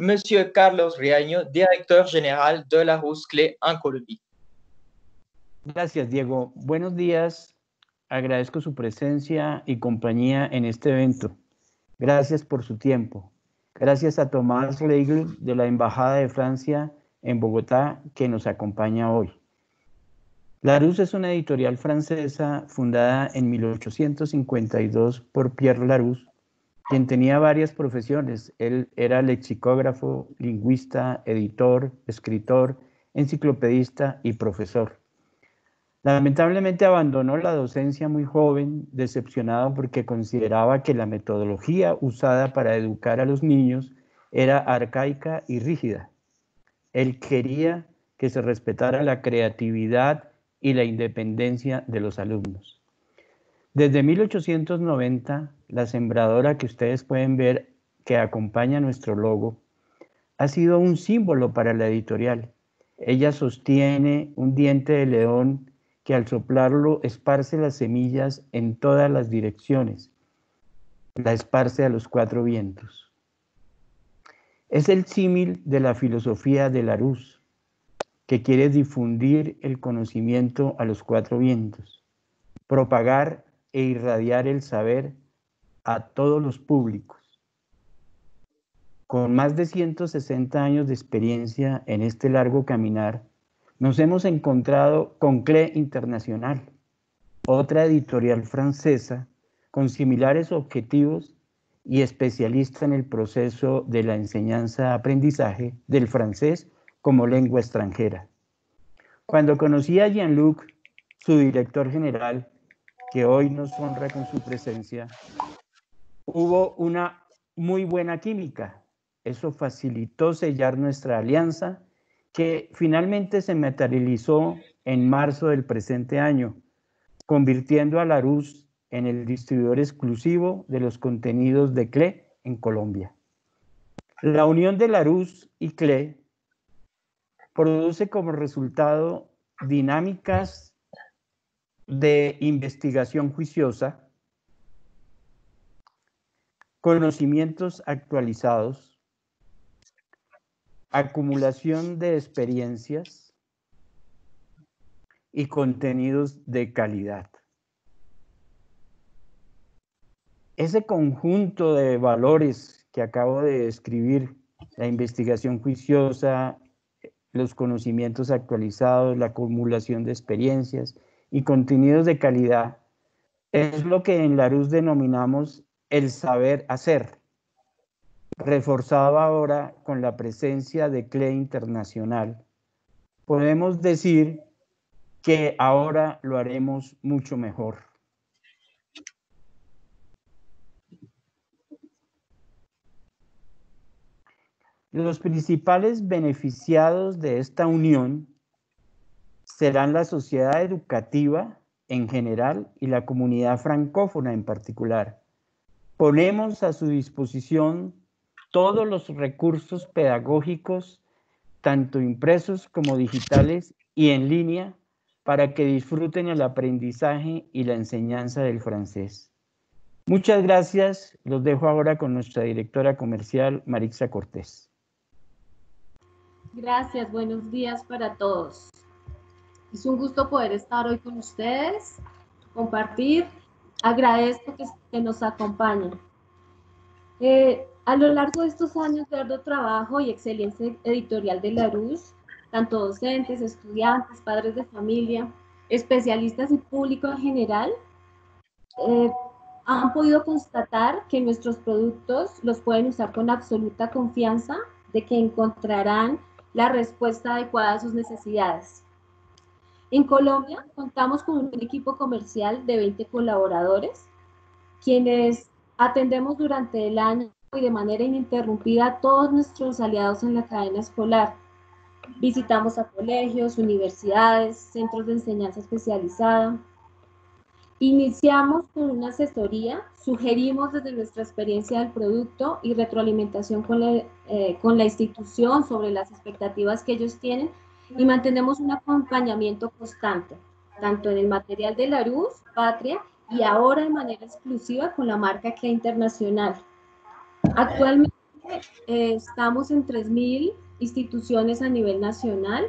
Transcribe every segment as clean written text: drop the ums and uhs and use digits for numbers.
Monsieur Carlos Riaño, directeur général de Larousse Clé en Colombie. Gracias, Diego. Buenos días. Agradezco su presencia y compañía en este evento. Gracias por su tiempo. Gracias a Tomás Leigl de la Embajada de Francia en Bogotá que nos acompaña hoy. Larousse es una editorial francesa fundada en 1852 por Pierre Larousse, quien tenía varias profesiones. Él era lexicógrafo, lingüista, editor, escritor, enciclopedista y profesor. Lamentablemente abandonó la docencia muy joven, decepcionado porque consideraba que la metodología usada para educar a los niños era arcaica y rígida. Él quería que se respetara la creatividad y la independencia de los alumnos. Desde 1890, la sembradora que ustedes pueden ver que acompaña nuestro logo ha sido un símbolo para la editorial. Ella sostiene un diente de león que al soplarlo esparce las semillas en todas las direcciones, la esparce a los cuatro vientos. Es el símil de la filosofía de Larousse, que quiere difundir el conocimiento a los cuatro vientos, propagar e irradiar el saber a todos los públicos. Con más de 160 años de experiencia en este largo caminar, nos hemos encontrado con Clé Internacional, otra editorial francesa con similares objetivos y especialista en el proceso de la enseñanza-aprendizaje del francés como lengua extranjera. Cuando conocí a Jean-Luc, su director general, que hoy nos honra con su presencia, hubo una muy buena química. Eso facilitó sellar nuestra alianza, que finalmente se materializó en marzo del presente año, convirtiendo a Larousse en el distribuidor exclusivo de los contenidos de CLE en Colombia. La unión de Larousse y CLE produce como resultado dinámicas de investigación juiciosa, conocimientos actualizados, acumulación de experiencias y contenidos de calidad. Ese conjunto de valores que acabo de describir, la investigación juiciosa, los conocimientos actualizados, la acumulación de experiencias y contenidos de calidad, es lo que en Larousse denominamos el saber hacer, reforzado ahora con la presencia de CLE Internacional. Podemos decir que ahora lo haremos mucho mejor. Los principales beneficiados de esta unión serán la sociedad educativa en general y la comunidad francófona en particular. Ponemos a su disposición todos los recursos pedagógicos, tanto impresos como digitales y en línea, para que disfruten el aprendizaje y la enseñanza del francés. Muchas gracias. Los dejo ahora con nuestra directora comercial, Marixa Cortés. Gracias, buenos días para todos. Es un gusto poder estar hoy con ustedes, compartir. Agradezco que nos acompañen. A lo largo de estos años de arduo trabajo y excelencia editorial de Larousse, tanto docentes, estudiantes, padres de familia, especialistas y público en general, han podido constatar que nuestros productos los pueden usar con absoluta confianza de que encontrarán la respuesta adecuada a sus necesidades. En Colombia contamos con un equipo comercial de 20 colaboradores, quienes atendemos durante el año y de manera ininterrumpida a todos nuestros aliados en la cadena escolar. Visitamos a colegios, universidades, centros de enseñanza especializada. Iniciamos con una asesoría, sugerimos desde nuestra experiencia del producto y retroalimentación con la institución sobre las expectativas que ellos tienen y mantenemos un acompañamiento constante, tanto en el material de Larousse, Patria, y ahora de manera exclusiva con la marca CLE Internacional. Actualmente estamos en 3.000 instituciones a nivel nacional,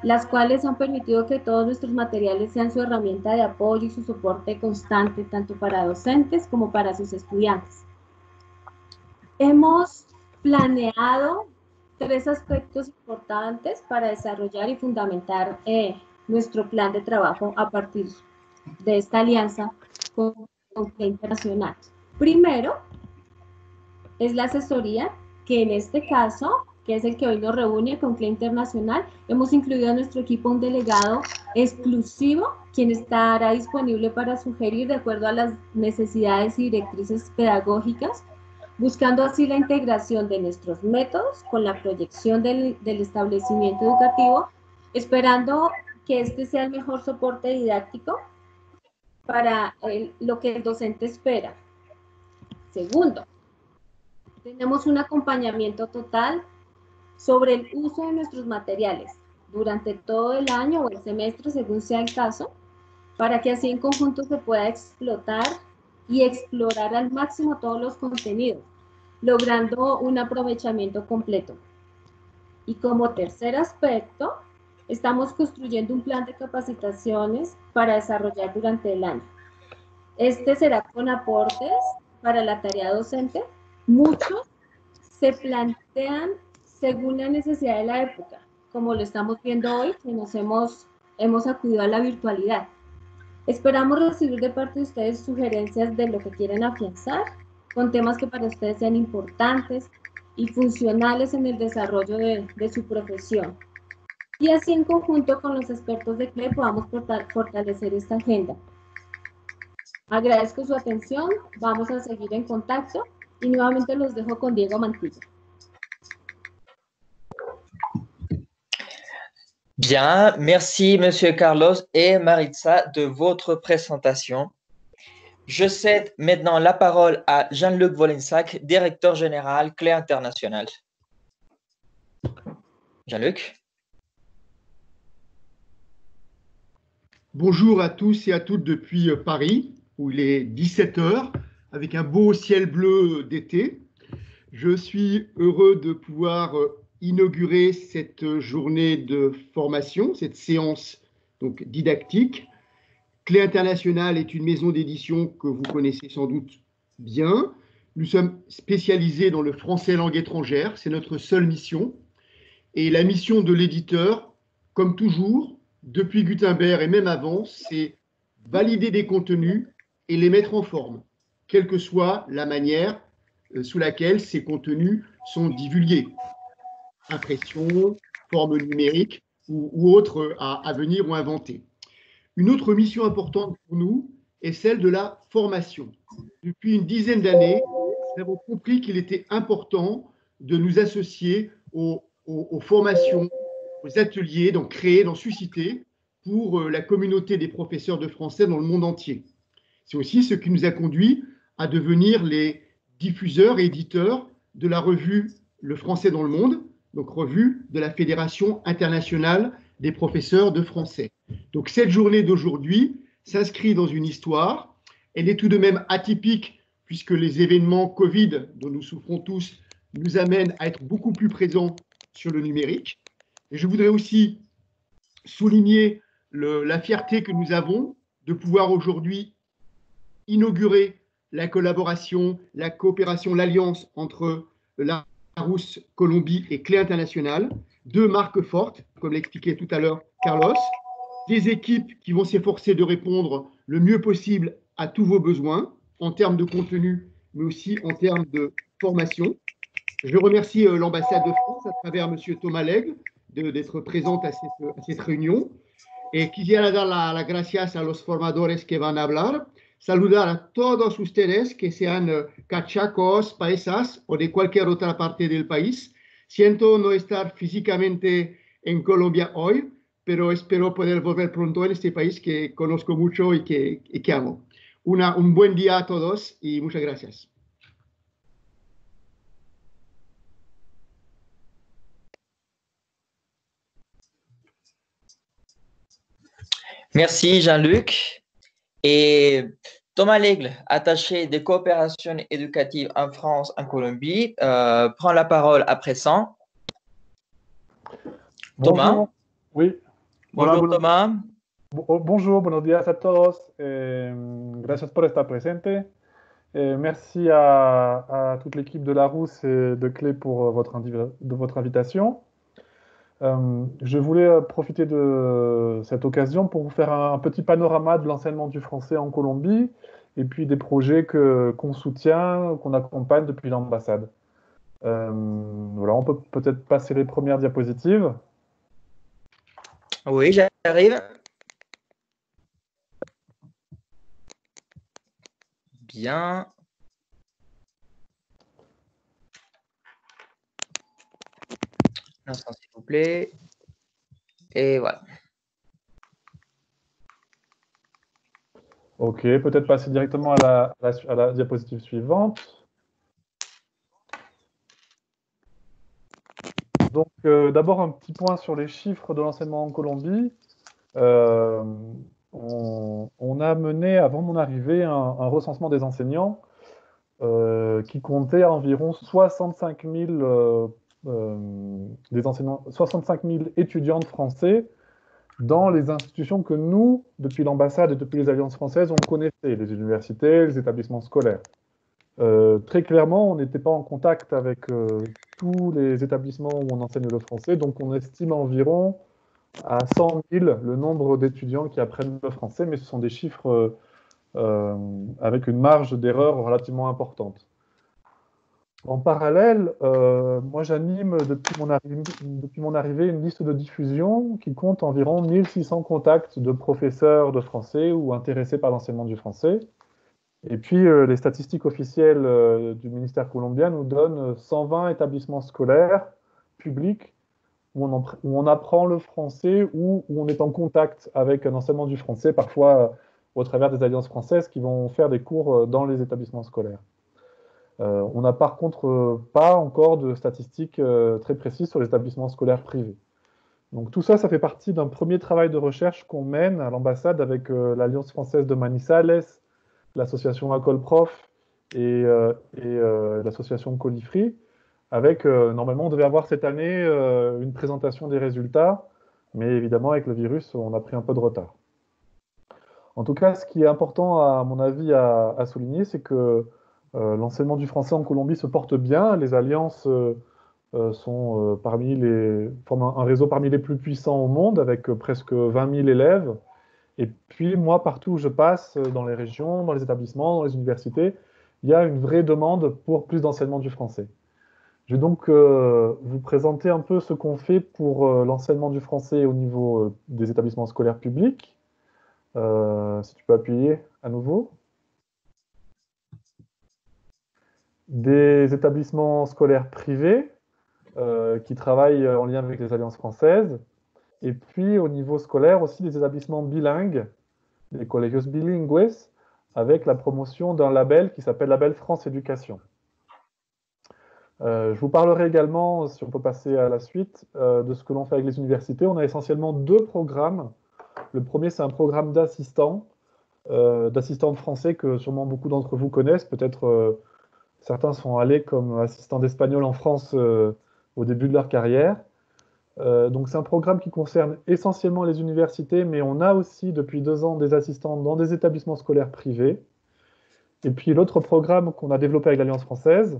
las cuales han permitido que todos nuestros materiales sean su herramienta de apoyo y su soporte constante, tanto para docentes como para sus estudiantes. Hemos planeado 3 aspectos importantes para desarrollar y fundamentar nuestro plan de trabajo a partir de esta alianza con CLE Internacional. Primero, es la asesoría, que en este caso, que es el que hoy nos reúne con CLE Internacional, hemos incluido en nuestro equipo un delegado exclusivo, quien estará disponible para sugerir de acuerdo a las necesidades y directrices pedagógicas, buscando así la integración de nuestros métodos con la proyección del establecimiento educativo, esperando que este sea el mejor soporte didáctico para lo que el docente espera. Segundo, tenemos un acompañamiento total sobre el uso de nuestros materiales durante todo el año o el semestre, según sea el caso, para que así en conjunto se pueda explotar y explorar al máximo todos los contenidos, logrando un aprovechamiento completo. Y como tercer aspecto, estamos construyendo un plan de capacitaciones para desarrollar durante el año. Este será con aportes para la tarea docente. Muchos se plantean según la necesidad de la época, como lo estamos viendo hoy, que hemos acudido a la virtualidad. Esperamos recibir de parte de ustedes sugerencias de lo que quieren afianzar, con temas que para ustedes sean importantes y funcionales en el desarrollo de su profesión. Y así en conjunto con los expertos de CLE podamos fortalecer esta agenda. Agradezco su atención, vamos a seguir en contacto y nuevamente los dejo con Diego Mantilla. Bien, merci Monsieur Carlos et Maritza de votre présentation. Je cède maintenant la parole à Jean-Luc Wolensack, directeur général CLE International. Jean-Luc. Bonjour à tous et à toutes depuis Paris, où il est 17 h, avec un beau ciel bleu d'été. Je suis heureux de pouvoir inaugurer cette journée de formation, cette séance donc didactique. CLE International est une maison d'édition que vous connaissez sans doute bien. Nous sommes spécialisés dans le français langue étrangère, c'est notre seule mission. Et la mission de l'éditeur, comme toujours, depuis Gutenberg et même avant, c'est valider des contenus et les mettre en forme, quelle que soit la manière sous laquelle ces contenus sont divulgués. Impression, forme numérique ou autre à venir ou inventer. Une autre mission importante pour nous est celle de la formation. Depuis une dizaine d'années, nous avons compris qu'il était important de nous associer aux formations, aux ateliers, d'en créer, d'en susciter pour la communauté des professeurs de français dans le monde entier. C'est aussi ce qui nous a conduit à devenir les diffuseurs et éditeurs de la revue Le Français dans le Monde, donc revue de la Fédération internationale des professeurs de français. Donc cette journée d'aujourd'hui s'inscrit dans une histoire. Elle est tout de même atypique puisque les événements Covid dont nous souffrons tous nous amènent à être beaucoup plus présents sur le numérique. Et je voudrais aussi souligner la fierté que nous avons de pouvoir aujourd'hui inaugurer la collaboration, la coopération, l'alliance entre la Larousse Colombie et CLE International, 2 marques fortes, comme l'expliquait tout à l'heure Carlos, des équipes qui vont s'efforcer de répondre le mieux possible à tous vos besoins, en termes de contenu, mais aussi en termes de formation. Je remercie l'ambassade de France à travers M. Thomas Lègle d'être présente à cette réunion. Et quisiera dar las gracias a los formadores que van a hablar. Saludar a todos ustedes que sean cachacos, paisas o de cualquier otra parte del país. Siento no estar físicamente en Colombia hoy, pero espero poder volver pronto en este país que conozco mucho y que amo. Un buen día a todos y muchas gracias. Merci Jean-Luc. Et Thomas Lègle, attaché des coopérations éducatives en France, en Colombie, prend la parole à présent. Thomas. Bonjour. Oui. Bonjour Hola, Thomas. Bonjour, buenos días a todos. Gracias por estar presente. Merci à toute l'équipe de Larousse et de Clé pour votre invitation. Je voulais profiter de cette occasion pour vous faire un petit panorama de l'enseignement du français en Colombie et puis des projets qu'on soutient, qu'on accompagne depuis l'ambassade. Voilà, on peut peut-être passer les premières diapositives. Oui, j'arrive. Bien. Un instant, s'il vous plaît. Et voilà. Ok, peut-être passer directement à la diapositive suivante. Donc, d'abord, un petit point sur les chiffres de l'enseignement en Colombie. On a mené, avant mon arrivée, un recensement des enseignants qui comptait environ 65 000, 65 000 étudiants français dans les institutions que nous, depuis l'ambassade et depuis les alliances françaises, on connaissait, les universités, les établissements scolaires. Très clairement, on n'était pas en contact avec tous les établissements où on enseigne le français, donc on estime environ à 100 000 le nombre d'étudiants qui apprennent le français, mais ce sont des chiffres avec une marge d'erreur relativement importante. En parallèle, moi j'anime depuis mon arrivée une liste de diffusion qui compte environ 1600 contacts de professeurs de français ou intéressés par l'enseignement du français. Et puis les statistiques officielles du ministère colombien nous donnent 120 établissements scolaires publics où on apprend le français ou où on est en contact avec un enseignement du français, parfois au travers des alliances françaises qui vont faire des cours dans les établissements scolaires. On n'a par contre pas encore de statistiques très précises sur les établissements scolaires privés. Donc tout ça, ça fait partie d'un premier travail de recherche qu'on mène à l'ambassade avec l'Alliance française de Manizales, l'association Acol Prof et l'association Colifri, avec, normalement, on devait avoir cette année une présentation des résultats, mais évidemment, avec le virus, on a pris un peu de retard. En tout cas, ce qui est important, à mon avis, à souligner, c'est que l'enseignement du français en Colombie se porte bien. Les alliances forment un réseau parmi les plus puissants au monde, avec presque 20 000 élèves. Et puis, moi, partout où je passe, dans les régions, dans les établissements, dans les universités, il y a une vraie demande pour plus d'enseignement du français. Je vais donc vous présenter un peu ce qu'on fait pour l'enseignement du français au niveau des établissements scolaires publics. Si tu peux appuyer à nouveau. Des établissements scolaires privés qui travaillent en lien avec les alliances françaises. Et puis, au niveau scolaire, aussi des établissements bilingues, des colegios bilingües, avec la promotion d'un label qui s'appelle Label France Éducation. Je vous parlerai également, si on peut passer à la suite, de ce que l'on fait avec les universités. On a essentiellement deux programmes. Le premier, c'est un programme d'assistants de français que sûrement beaucoup d'entre vous connaissent. Peut-être certains sont allés comme assistants d'espagnol en France au début de leur carrière. Donc c'est un programme qui concerne essentiellement les universités, mais on a aussi depuis 2 ans des assistants dans des établissements scolaires privés. Et puis l'autre programme qu'on a développé avec l'Alliance française,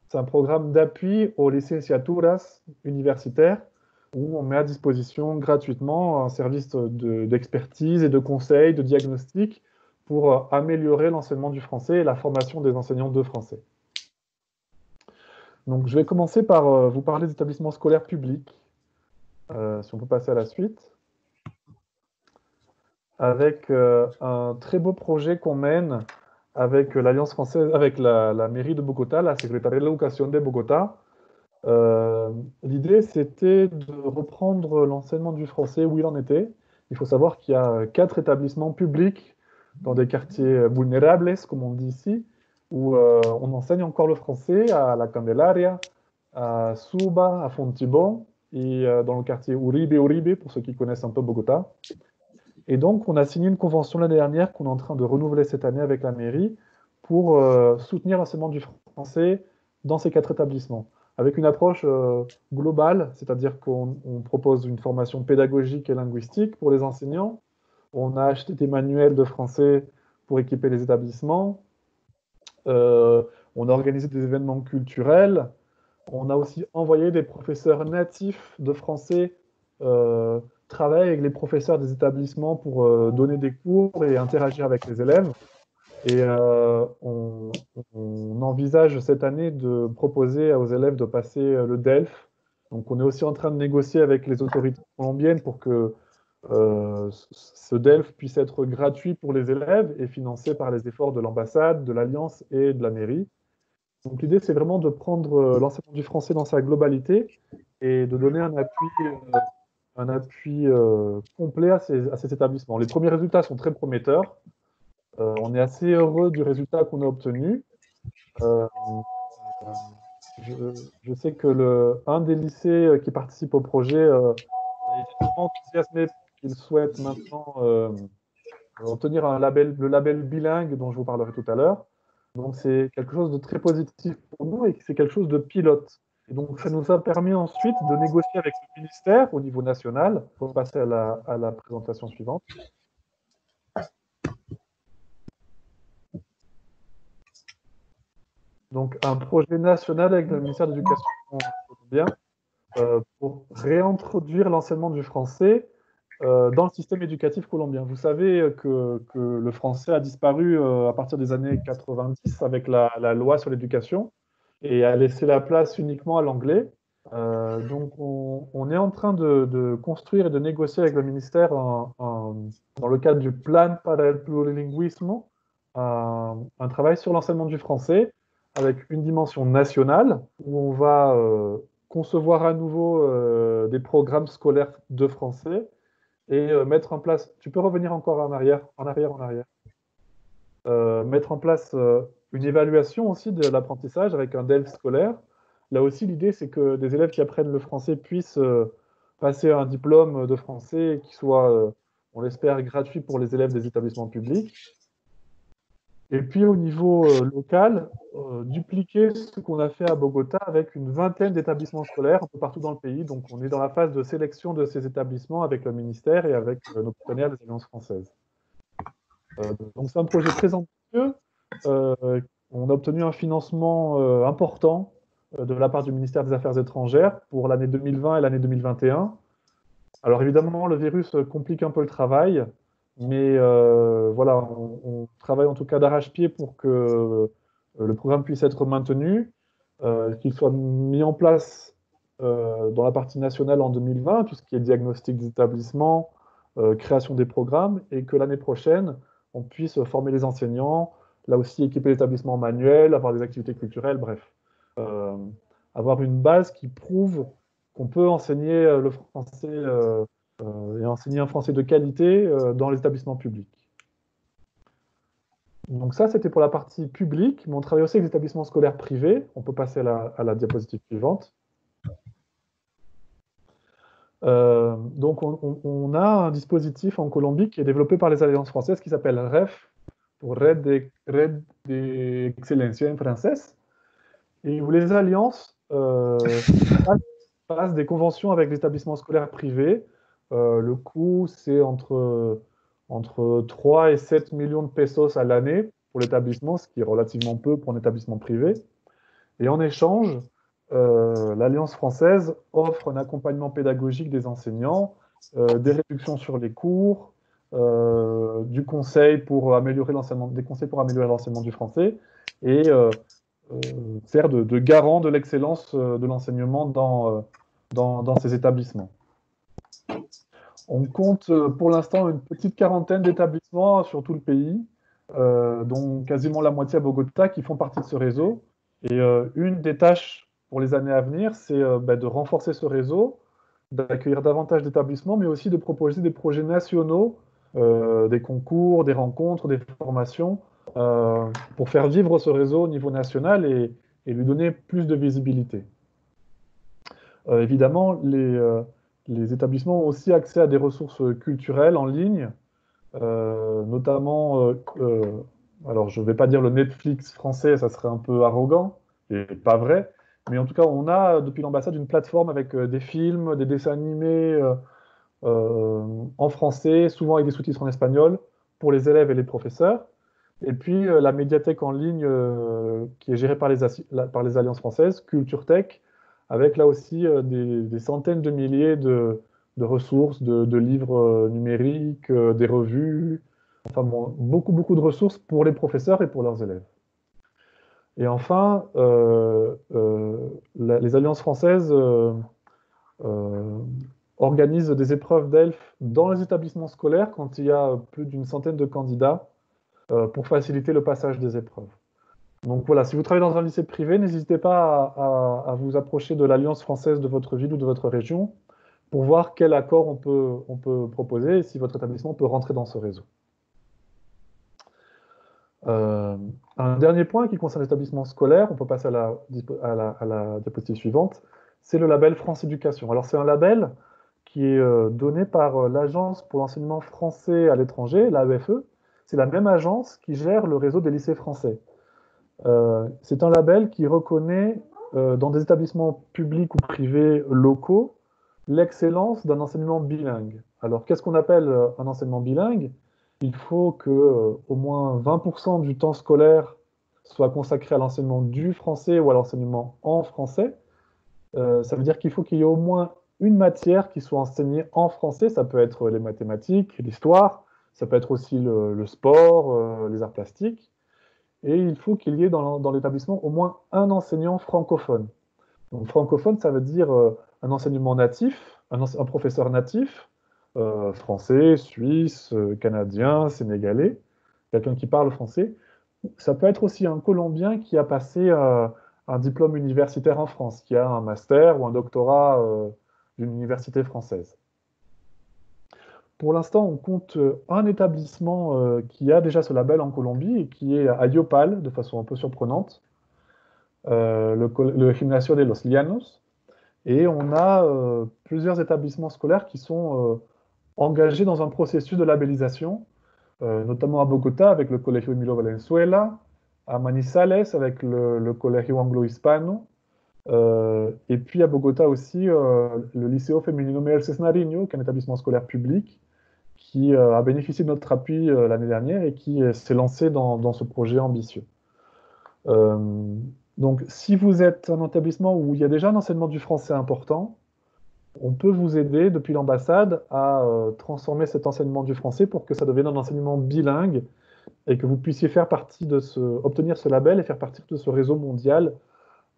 c'est un programme d'appui aux licenciaturas universitaires, où on met à disposition gratuitement un service d'expertise et de conseil, de diagnostic, pour améliorer l'enseignement du français et la formation des enseignants de français. Donc je vais commencer par vous parler des établissements scolaires publics. Si on peut passer à la suite. Avec un très beau projet qu'on mène avec l'Alliance française, avec la mairie de Bogota, la Secretaría de l'Educación de Bogota. L'idée, c'était de reprendre l'enseignement du français où il en était. Il faut savoir qu'il y a 4 établissements publics dans des quartiers vulnérables, comme on dit ici, où on enseigne encore le français, à La Candelaria, à Suba, à Fontibón, et dans le quartier Uribe, pour ceux qui connaissent un peu Bogota. Et donc, on a signé une convention l'année dernière qu'on est en train de renouveler cette année avec la mairie pour soutenir l'enseignement du français dans ces 4 établissements, avec une approche globale, c'est-à-dire qu'on propose une formation pédagogique et linguistique pour les enseignants. On a acheté des manuels de français pour équiper les établissements. On a organisé des événements culturels. On a aussi envoyé des professeurs natifs de français travailler avec les professeurs des établissements pour donner des cours et interagir avec les élèves. Et on envisage cette année de proposer aux élèves de passer le DELF. Donc on est aussi en train de négocier avec les autorités colombiennes pour que ce DELF puisse être gratuit pour les élèves et financé par les efforts de l'ambassade, de l'Alliance et de la mairie. Donc l'idée, c'est vraiment de prendre l'enseignement du français dans sa globalité et de donner un appui complet à ces établissements. Les premiers résultats sont très prometteurs. On est assez heureux du résultat qu'on a obtenu. Je sais que un des lycées qui participe au projet a été tellement enthousiasmé qu'il souhaite maintenant obtenir le label bilingue dont je vous parlerai tout à l'heure. Donc c'est quelque chose de très positif pour nous et c'est quelque chose de pilote. Et donc ça nous a permis ensuite de négocier avec le ministère au niveau national, pour passer à la présentation suivante. Donc un projet national avec le ministère de l'Éducation colombien pour réintroduire l'enseignement du français dans le système éducatif colombien. Vous savez que le français a disparu à partir des années 90 avec la loi sur l'éducation et a laissé la place uniquement à l'anglais. Donc on est en train de construire et de négocier avec le ministère dans le cadre du plan para el plurilingüismo un travail sur l'enseignement du français avec une dimension nationale où on va concevoir à nouveau des programmes scolaires de français et mettre en place, tu peux revenir encore en arrière, mettre en place une évaluation aussi de l'apprentissage avec un DELF scolaire. Là aussi, l'idée, c'est que des élèves qui apprennent le français puissent passer un diplôme de français qui soit, on l'espère, gratuit pour les élèves des établissements publics. Et puis au niveau local, dupliquer ce qu'on a fait à Bogota avec une vingtaine d'établissements scolaires un peu partout dans le pays. Donc on est dans la phase de sélection de ces établissements avec le ministère et avec nos partenaires des Alliances françaises. Donc c'est un projet très ambitieux. On a obtenu un financement important de la part du ministère des Affaires étrangères pour l'année 2020 et l'année 2021. Alors évidemment, le virus complique un peu le travail. Mais voilà, on travaille en tout cas d'arrache-pied pour que le programme puisse être maintenu, qu'il soit mis en place dans la partie nationale en 2020, tout ce qui est diagnostic des établissements, création des programmes, et que l'année prochaine, on puisse former les enseignants, là aussi équiper l'établissement en manuel, avoir des activités culturelles, bref. Avoir une base qui prouve qu'on peut enseigner le français et enseigner un français de qualité dans les établissements publics. Donc ça, c'était pour la partie publique, mais on travaille aussi avec les établissements scolaires privés. On peut passer à la diapositive suivante. Donc on a un dispositif en Colombie qui est développé par les Alliances françaises qui s'appelle REF, pour Red d'Excelencia en français, et où les alliances passent des conventions avec les établissements scolaires privés. Le coût, c'est entre 3 et 7 millions de pesos à l'année pour l'établissement, ce qui est relativement peu pour un établissement privé. Et en échange, l'Alliance française offre un accompagnement pédagogique des enseignants, des réductions sur les cours, du conseil pour améliorer des conseils pour améliorer l'enseignement du français et sert de garant de l'excellence de l'enseignement dans ces établissements. On compte pour l'instant une petite quarantaine d'établissements sur tout le pays, dont quasiment la moitié à Bogota, qui font partie de ce réseau. Et une des tâches pour les années à venir, c'est de renforcer ce réseau, d'accueillir davantage d'établissements, mais aussi de proposer des projets nationaux, des concours, des rencontres, des formations, pour faire vivre ce réseau au niveau national et lui donner plus de visibilité. Évidemment, les établissements ont aussi accès à des ressources culturelles en ligne, notamment, alors je ne vais pas dire le Netflix français, ça serait un peu arrogant, et pas vrai, mais en tout cas, on a depuis l'ambassade une plateforme avec des films, des dessins animés en français, souvent avec des sous-titres en espagnol, pour les élèves et les professeurs. Et puis la médiathèque en ligne qui est gérée par par les Alliances françaises, Culture Tech, avec là aussi des centaines de milliers de ressources, de livres numériques, des revues, enfin bon, beaucoup de ressources pour les professeurs et pour leurs élèves. Et enfin, les Alliances françaises organisent des épreuves d'ELF dans les établissements scolaires quand il y a plus d'une centaine de candidats pour faciliter le passage des épreuves. Donc voilà, si vous travaillez dans un lycée privé, n'hésitez pas à vous approcher de l'Alliance française de votre ville ou de votre région pour voir quel accord on peut proposer et si votre établissement peut rentrer dans ce réseau. Un dernier point qui concerne l'établissement scolaire, on peut passer à la diapositive suivante, c'est le label France Éducation. Alors c'est un label qui est donné par l'Agence pour l'enseignement français à l'étranger, l'AEFE. C'est la même agence qui gère le réseau des lycées français. C'est un label qui reconnaît dans des établissements publics ou privés locaux l'excellence d'un enseignement bilingue. Alors qu'est-ce qu'on appelle un enseignement bilingue? Il faut que au moins 20% du temps scolaire soit consacré à l'enseignement du français ou à l'enseignement en français. Ça veut dire qu'il faut qu'il y ait au moins une matière qui soit enseignée en français. Ça peut être les mathématiques, l'histoire, ça peut être aussi le sport, les arts plastiques. Et il faut qu'il y ait dans l'établissement au moins un enseignant francophone. Donc francophone, ça veut dire un enseignement natif, un professeur natif, français, suisse, canadien, sénégalais, quelqu'un qui parle français. Ça peut être aussi un Colombien qui a passé un diplôme universitaire en France, qui a un master ou un doctorat d'une université française. Pour l'instant, on compte un établissement qui a déjà ce label en Colombie et qui est à Yopal, de façon un peu surprenante, le Gimnasio de los Llanos. Et on a plusieurs établissements scolaires qui sont engagés dans un processus de labellisation, notamment à Bogota avec le Colegio Emilio Valenzuela, à Manizales avec le Colegio Anglo-Hispano, et puis à Bogota aussi le Liceo Femenino Mercedes Nariño, qui est un établissement scolaire public, qui a bénéficié de notre appui l'année dernière et qui s'est lancé dans ce projet ambitieux. Donc, si vous êtes un établissement où il y a déjà un enseignement du français important, on peut vous aider depuis l'ambassade à transformer cet enseignement du français pour que ça devienne un enseignement bilingue et que vous puissiez faire partie obtenir ce label et faire partie de ce réseau mondial.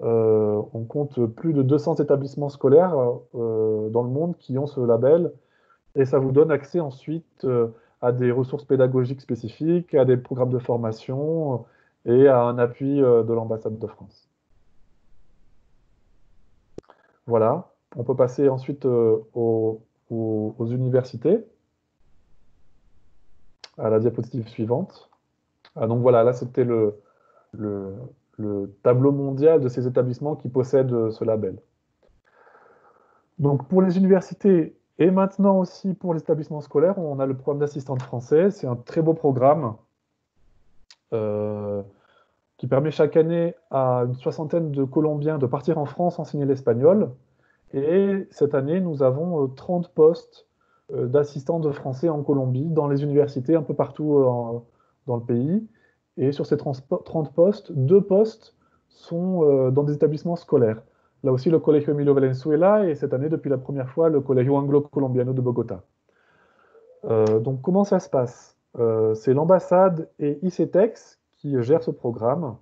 On compte plus de 200 établissements scolaires dans le monde qui ont ce label. Et ça vous donne accès ensuite à des ressources pédagogiques spécifiques, à des programmes de formation et à un appui de l'ambassade de France. Voilà, on peut passer ensuite aux universités, à la diapositive suivante. Donc voilà, là c'était le tableau mondial de ces établissements qui possèdent ce label. Donc pour les universités, et maintenant aussi pour les établissements scolaires, on a le programme d'assistante français. C'est un très beau programme qui permet chaque année à une soixantaine de Colombiens de partir en France enseigner l'espagnol. Et cette année, nous avons 30 postes d'assistants de français en Colombie, dans les universités un peu partout dans le pays. Et sur ces 30 postes, 2 postes sont dans des établissements scolaires. Là aussi, le Colegio Emilio Valenzuela et cette année, depuis la première fois, le Colegio Anglo-Colombiano de Bogota. Donc, comment ça se passe? C'est l'ambassade et ICETEX qui gèrent ce programme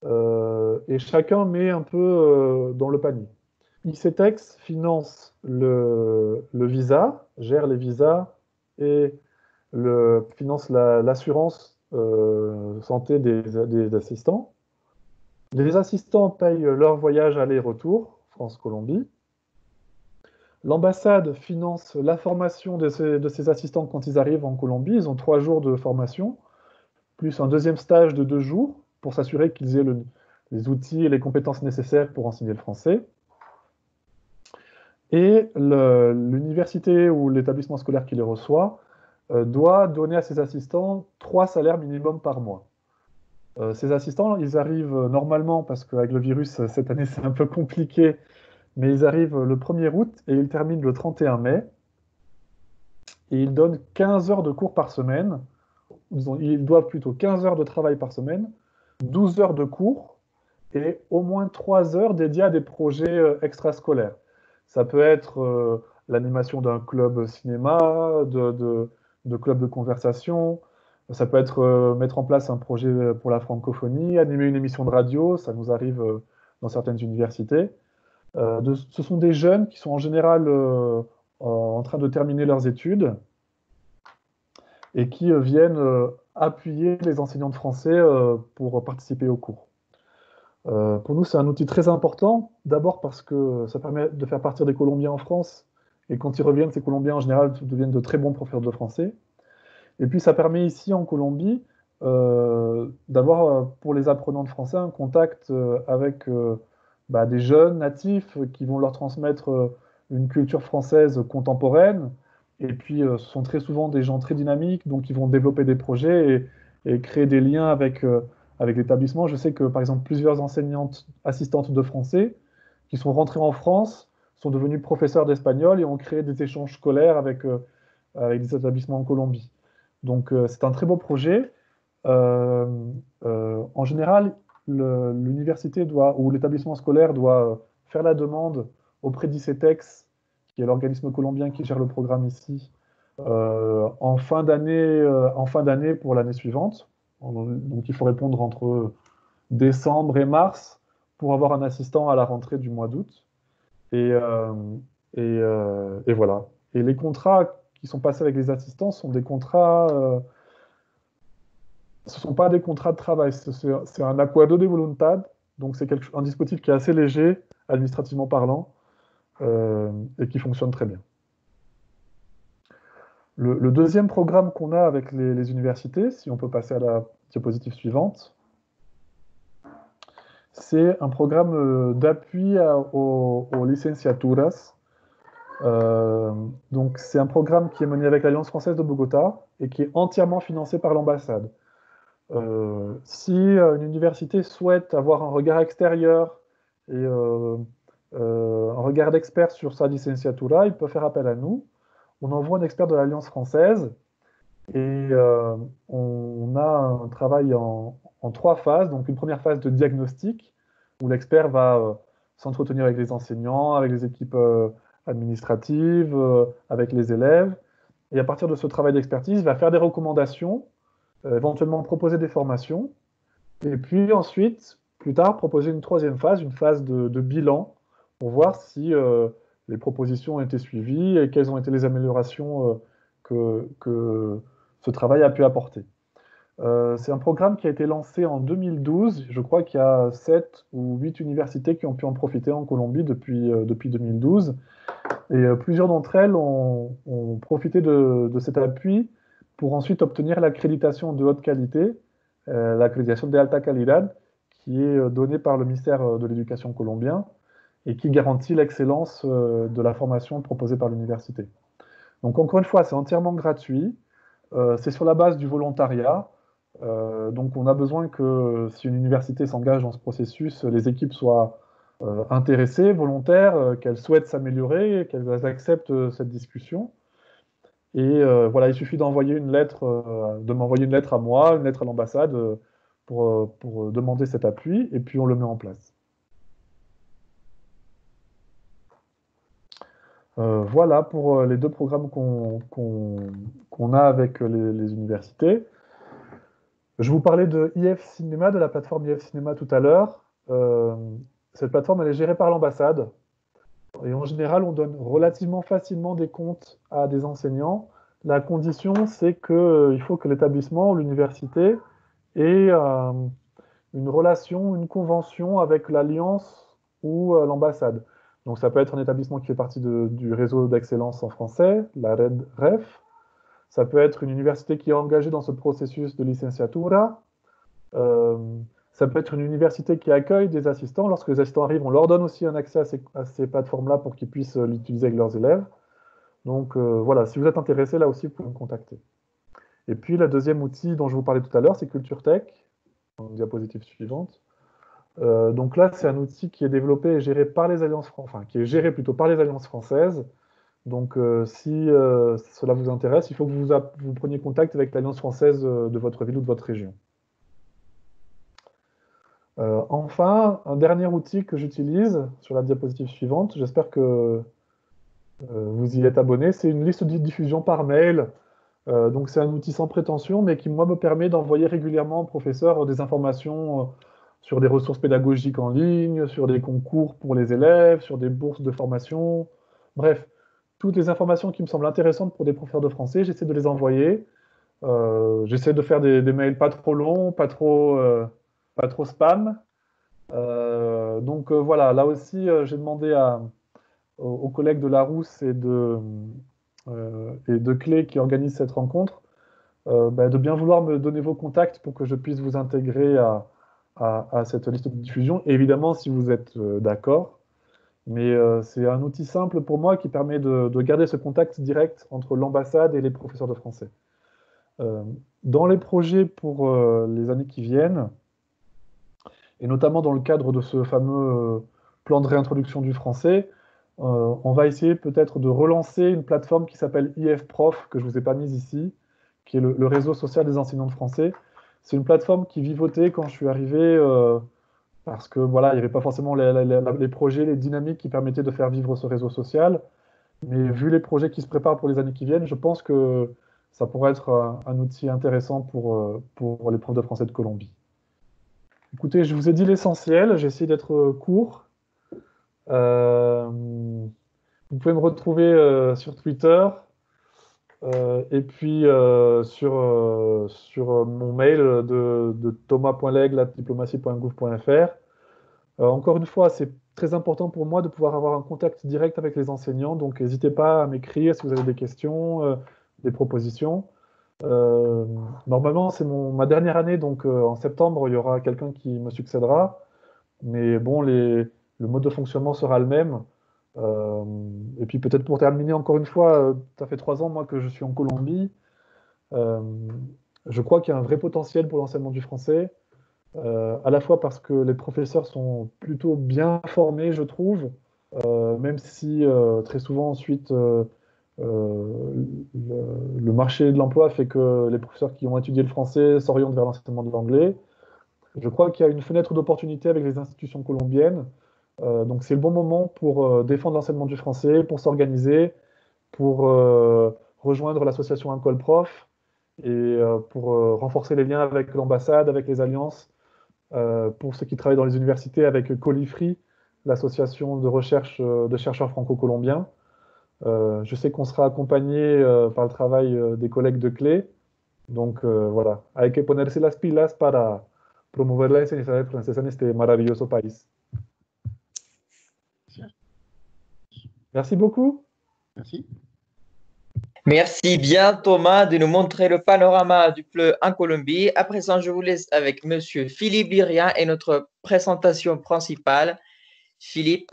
et chacun met un peu dans le panier. ICETEX finance le visa, gère les visas et finance l'assurance santé des assistants. Les assistants payent leur voyage aller-retour, France-Colombie. L'ambassade finance la formation de ces assistants quand ils arrivent en Colombie. Ils ont 3 jours de formation, plus un deuxième stage de 2 jours pour s'assurer qu'ils aient les outils et les compétences nécessaires pour enseigner le français. Et l'université ou l'établissement scolaire qui les reçoit doit donner à ses assistants 3 salaires minimum par mois. Ces assistants, ils arrivent normalement, parce qu'avec le virus, cette année, c'est un peu compliqué, mais ils arrivent le 1er août et ils terminent le 31 mai. Et ils donnent 15 heures de cours par semaine. Ils doivent plutôt 15 heures de travail par semaine, 12 heures de cours et au moins 3 heures dédiées à des projets extrascolaires. Ça peut être l'animation d'un club cinéma, de club de conversation. Ça peut être mettre en place un projet pour la francophonie, animer une émission de radio, ça nous arrive dans certaines universités. Ce sont des jeunes qui sont en général en train de terminer leurs études et qui viennent appuyer les enseignants de français pour participer aux cours. Pour nous, c'est un outil très important, d'abord parce que ça permet de faire partir des Colombiens en France, et quand ils reviennent, ces Colombiens en général deviennent de très bons professeurs de français. Et puis ça permet ici en Colombie d'avoir pour les apprenants de français un contact avec des jeunes natifs qui vont leur transmettre une culture française contemporaine. Et puis ce sont très souvent des gens très dynamiques, donc ils vont développer des projets et créer des liens avec l'établissement. Je sais que par exemple plusieurs enseignantes assistantes de français qui sont rentrées en France sont devenues professeurs d'espagnol et ont créé des échanges scolaires avec des établissements en Colombie. Donc c'est un très beau projet. En général, l'université ou l'établissement scolaire doit faire la demande auprès d'ICETEX, qui est l'organisme colombien qui gère le programme ici, en fin d'année pour l'année suivante. Donc il faut répondre entre décembre et mars pour avoir un assistant à la rentrée du mois d'août. Et voilà. Et les contrats qui sont passés avec les assistants sont des contrats... ce ne sont pas des contrats de travail, c'est un acuerdo de voluntad, donc c'est un dispositif qui est assez léger, administrativement parlant, et qui fonctionne très bien. Le deuxième programme qu'on a avec les universités, si on peut passer à la diapositive suivante, c'est un programme d'appui aux licenciaturas. Donc c'est un programme qui est mené avec l'Alliance française de Bogota et qui est entièrement financé par l'ambassade. Si une université souhaite avoir un regard extérieur et un regard d'expert sur sa licenciatura, il peut faire appel à nous. On envoie un expert de l'Alliance française et on a un travail en 3 phases. Donc une première phase de diagnostic où l'expert va s'entretenir avec les enseignants, avec les équipes administratives, avec les élèves. Et à partir de ce travail d'expertise, il va faire des recommandations, éventuellement proposer des formations, et puis ensuite, plus tard, proposer une 3e phase, une phase de bilan, pour voir si les propositions ont été suivies et quelles ont été les améliorations que ce travail a pu apporter. C'est un programme qui a été lancé en 2012. Je crois qu'il y a 7 ou 8 universités qui ont pu en profiter en Colombie depuis 2012. Et plusieurs d'entre elles ont profité de cet appui pour ensuite obtenir l'accréditation de haute qualité, l'accréditation de alta calidad, qui est donnée par le ministère de l'Éducation colombien et qui garantit l'excellence de la formation proposée par l'université. Donc encore une fois, c'est entièrement gratuit, c'est sur la base du volontariat, donc on a besoin que si une université s'engage dans ce processus, les équipes soient intéressées, volontaires, qu'elles souhaitent s'améliorer, qu'elles acceptent cette discussion. Et voilà, il suffit d'envoyer une lettre, de m'envoyer une lettre à moi, une lettre à l'ambassade pour demander cet appui, et puis on le met en place. Voilà pour les 2 programmes qu'on a avec les universités. Je vous parlais de IF Cinéma, de la plateforme IF Cinéma tout à l'heure. Cette plateforme, elle est gérée par l'ambassade. Et en général, on donne relativement facilement des comptes à des enseignants. La condition, c'est qu'il faut que l'établissement ou l'université ait une relation, une convention avec l'Alliance ou l'ambassade. Donc ça peut être un établissement qui fait partie du réseau d'excellence en français, la REF. Ça peut être une université qui est engagée dans ce processus de licenciatura. Ça peut être une université qui accueille des assistants. Lorsque les assistants arrivent, on leur donne aussi un accès à ces plateformes-là pour qu'ils puissent l'utiliser avec leurs élèves. Donc voilà, si vous êtes intéressé, là aussi, vous pouvez me contacter. Et puis, le deuxième outil dont je vous parlais tout à l'heure, c'est CultureTech. Diapositive suivante. Donc là, c'est un outil qui est développé et géré par les alliances, qui est géré plutôt par les alliances françaises. Donc, si cela vous intéresse, il faut que vous preniez contact avec l'alliance française de votre ville ou de votre région. Enfin, un dernier outil que j'utilise sur la diapositive suivante, j'espère que vous y êtes abonné, c'est une liste de diffusion par mail. Donc c'est un outil sans prétention, mais qui, moi, me permet d'envoyer régulièrement aux professeurs des informations sur des ressources pédagogiques en ligne, sur des concours pour les élèves, sur des bourses de formation. Bref, toutes les informations qui me semblent intéressantes pour des professeurs de français, j'essaie de les envoyer. J'essaie de faire des mails pas trop longs, pas trop spam. Donc voilà, là aussi, j'ai demandé aux collègues de Larousse et de Clé qui organisent cette rencontre de bien vouloir me donner vos contacts pour que je puisse vous intégrer à cette liste de diffusion. Et évidemment, si vous êtes d'accord. Mais c'est un outil simple pour moi qui permet de garder ce contact direct entre l'ambassade et les professeurs de français. Dans les projets pour les années qui viennent, et notamment dans le cadre de ce fameux plan de réintroduction du français, on va essayer peut-être de relancer une plateforme qui s'appelle IFProf, que je ne vous ai pas mise ici, qui est le réseau social des enseignants de français. C'est une plateforme qui vivotait quand je suis arrivé, parce que voilà, il n'y avait pas forcément les projets, les dynamiques qui permettaient de faire vivre ce réseau social. Mais vu les projets qui se préparent pour les années qui viennent, je pense que ça pourrait être un outil intéressant pour les profs de français de Colombie. Écoutez, je vous ai dit l'essentiel, j'ai essayé d'être court. Vous pouvez me retrouver sur Twitter et puis sur mon mail de thomas.legle@diplomatie.gouv.fr. Encore une fois, c'est très important pour moi de pouvoir avoir un contact direct avec les enseignants, donc n'hésitez pas à m'écrire si vous avez des questions, des propositions. Normalement, c'est ma dernière année, donc en septembre, il y aura quelqu'un qui me succédera. Mais bon, le mode de fonctionnement sera le même. Et puis peut-être pour terminer, encore une fois, ça fait 3 ans, moi, que je suis en Colombie. Je crois qu'il y a un vrai potentiel pour l'enseignement du français, à la fois parce que les professeurs sont plutôt bien formés, je trouve, même si très souvent ensuite le marché de l'emploi fait que les professeurs qui ont étudié le français s'orientent vers l'enseignement de l'anglais. Je crois qu'il y a une fenêtre d'opportunité avec les institutions colombiennes. Donc c'est le bon moment pour défendre l'enseignement du français, pour s'organiser, pour rejoindre l'association École Prof et pour renforcer les liens avec l'ambassade, avec les alliances, pour ceux qui travaillent dans les universités avec Colifri, l'association de recherche de chercheurs franco-colombiens. Je sais qu'on sera accompagné par le travail des collègues de Clé. Donc voilà, hay que ponerse las pilas para promover la enseñanza del francés en este maravilloso país. Merci beaucoup. Merci. Merci bien, Thomas, de nous montrer le panorama du PLE en Colombie. À présent, je vous laisse avec Monsieur Philippe Birien et notre présentation principale. Philippe.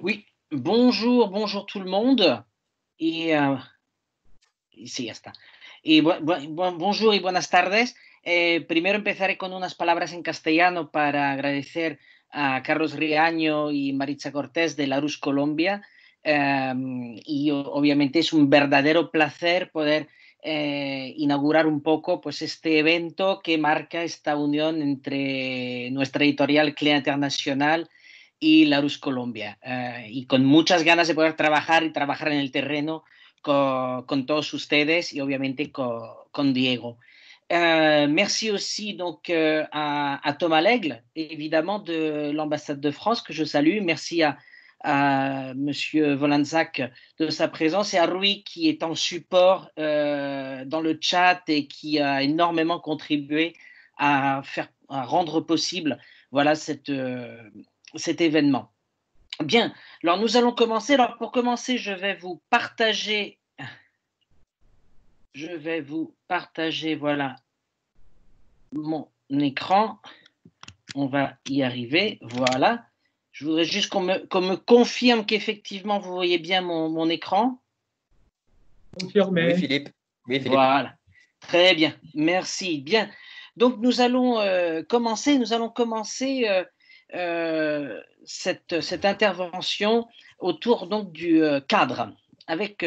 Oui, bonjour tout le monde. Y sí, ya está. Y bonjour y buenas tardes. Primero empezaré con unas palabras en castellano para agradecer a Carlos Riaño y Maritza Cortés de Larousse, Colombia. Y obviamente es un verdadero placer poder inaugurar un poco pues, este evento que marca esta unión entre nuestra editorial Clé International y Larousse, Colombia. Y con muchas ganas de poder trabajar en el terreno con todos ustedes y obviamente con Diego. Merci aussi donc à Thomas Lègle, évidemment de l'ambassade de France que je salue. Merci à Monsieur Wolanczak de sa présence et à Rui qui est en support dans le chat et qui a énormément contribué à rendre possible voilà cet événement. Bien, alors nous allons commencer. Alors pour commencer, je vais vous partager voilà mon écran. On va y arriver, voilà. Je voudrais juste qu'on me confirme qu'effectivement vous voyez bien mon écran. Confirmé. Oui, Philippe. Oui, Philippe. Voilà. Très bien. Merci. Bien. Donc, nous allons commencer cette intervention autour donc, du cadre, avec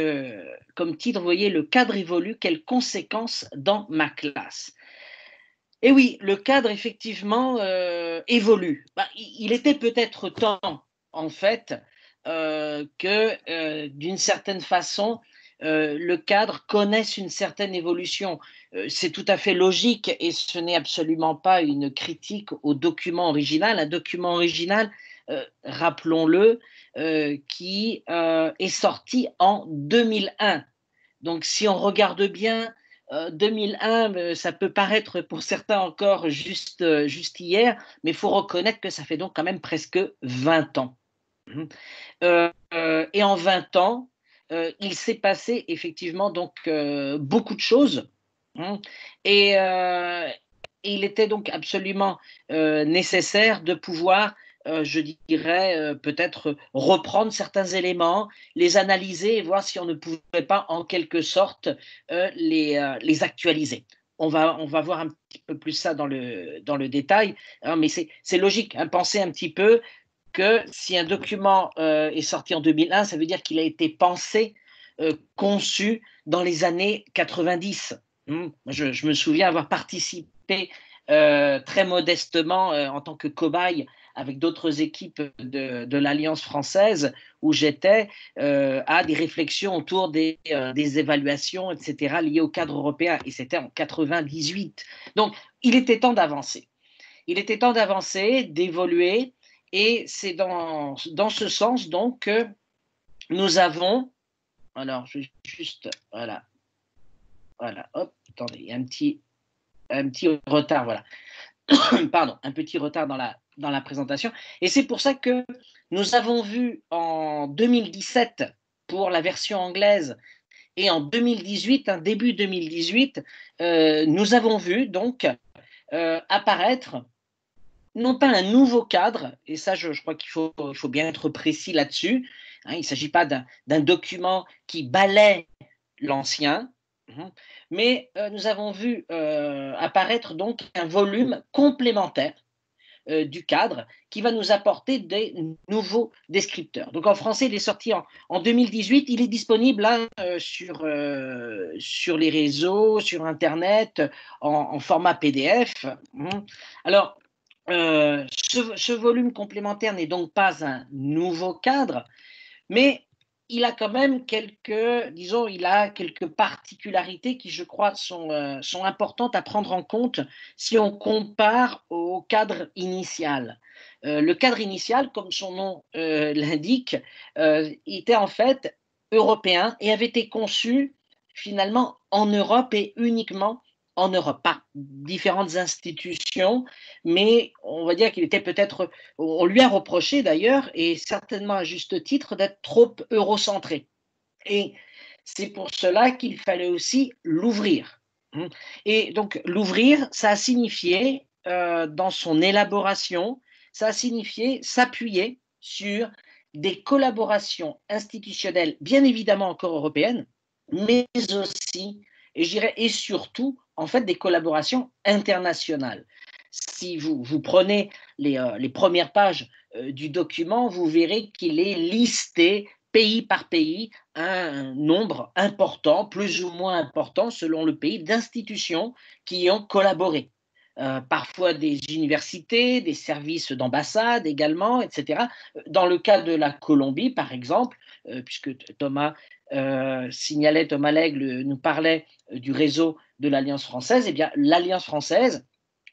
comme titre, vous voyez, le cadre évolue, quelles conséquences dans ma classe? Et oui, le cadre, effectivement, évolue. Il était peut-être temps, en fait, que, d'une certaine façon, le cadre connaisse une certaine évolution. C'est tout à fait logique et ce n'est absolument pas une critique au document original. Un document original, rappelons-le, qui est sorti en 2001. Donc, si on regarde bien, 2001, ça peut paraître pour certains encore juste hier, mais il faut reconnaître que ça fait donc quand même presque 20 ans. Et en 20 ans, il s'est passé effectivement donc beaucoup de choses. Et il était donc absolument nécessaire de pouvoir, je dirais, peut-être reprendre certains éléments, les analyser et voir si on ne pouvait pas en quelque sorte les actualiser. On va voir un petit peu plus ça dans le détail, hein, mais c'est logique, hein, pensez un petit peu que si un document est sorti en 2001, ça veut dire qu'il a été pensé, conçu dans les années 90. Je me souviens avoir participé très modestement en tant que cobaye avec d'autres équipes de l'Alliance française où j'étais à des réflexions autour des évaluations, etc., liées au cadre européen. Et c'était en 98. Donc, il était temps d'avancer. Il était temps d'avancer, d'évoluer. Et c'est dans ce sens donc que nous avons, alors je vais juste, voilà, hop, attendez, il y a un petit retard, voilà, pardon, un petit retard dans la présentation. Et c'est pour ça que nous avons vu en 2017 pour la version anglaise et en 2018, début 2018, nous avons vu donc apparaître non pas un nouveau cadre, et ça je crois qu'il faut bien être précis là-dessus, hein, il ne s'agit pas d'un document qui balaie l'ancien, mais nous avons vu apparaître donc un volume complémentaire du cadre qui va nous apporter des nouveaux descripteurs. Donc en français, il est sorti en 2018, il est disponible là, sur les réseaux, sur Internet, en format PDF. Alors, ce volume complémentaire n'est donc pas un nouveau cadre, mais il a quand même quelques particularités qui, je crois, sont importantes à prendre en compte si on compare au cadre initial. Le cadre initial, comme son nom l'indique, était en fait européen et avait été conçu finalement en Europe et uniquement en Europe, par différentes institutions, mais on va dire qu'il était peut-être, on lui a reproché d'ailleurs, et certainement à juste titre, d'être trop eurocentré. Et c'est pour cela qu'il fallait aussi l'ouvrir. Et donc l'ouvrir, ça a signifié, dans son élaboration, ça a signifié s'appuyer sur des collaborations institutionnelles, bien évidemment encore européennes, mais aussi, et je dirais, et surtout, en fait, des collaborations internationales. Si vous prenez les premières pages du document, vous verrez qu'il est listé pays par pays un nombre important, plus ou moins important selon le pays, d'institutions qui ont collaboré. Parfois des universités, des services d'ambassade également, etc. Dans le cas de la Colombie, par exemple, puisque Thomas Thomas Lègle nous parlait du réseau de l'Alliance française, eh bien l'Alliance française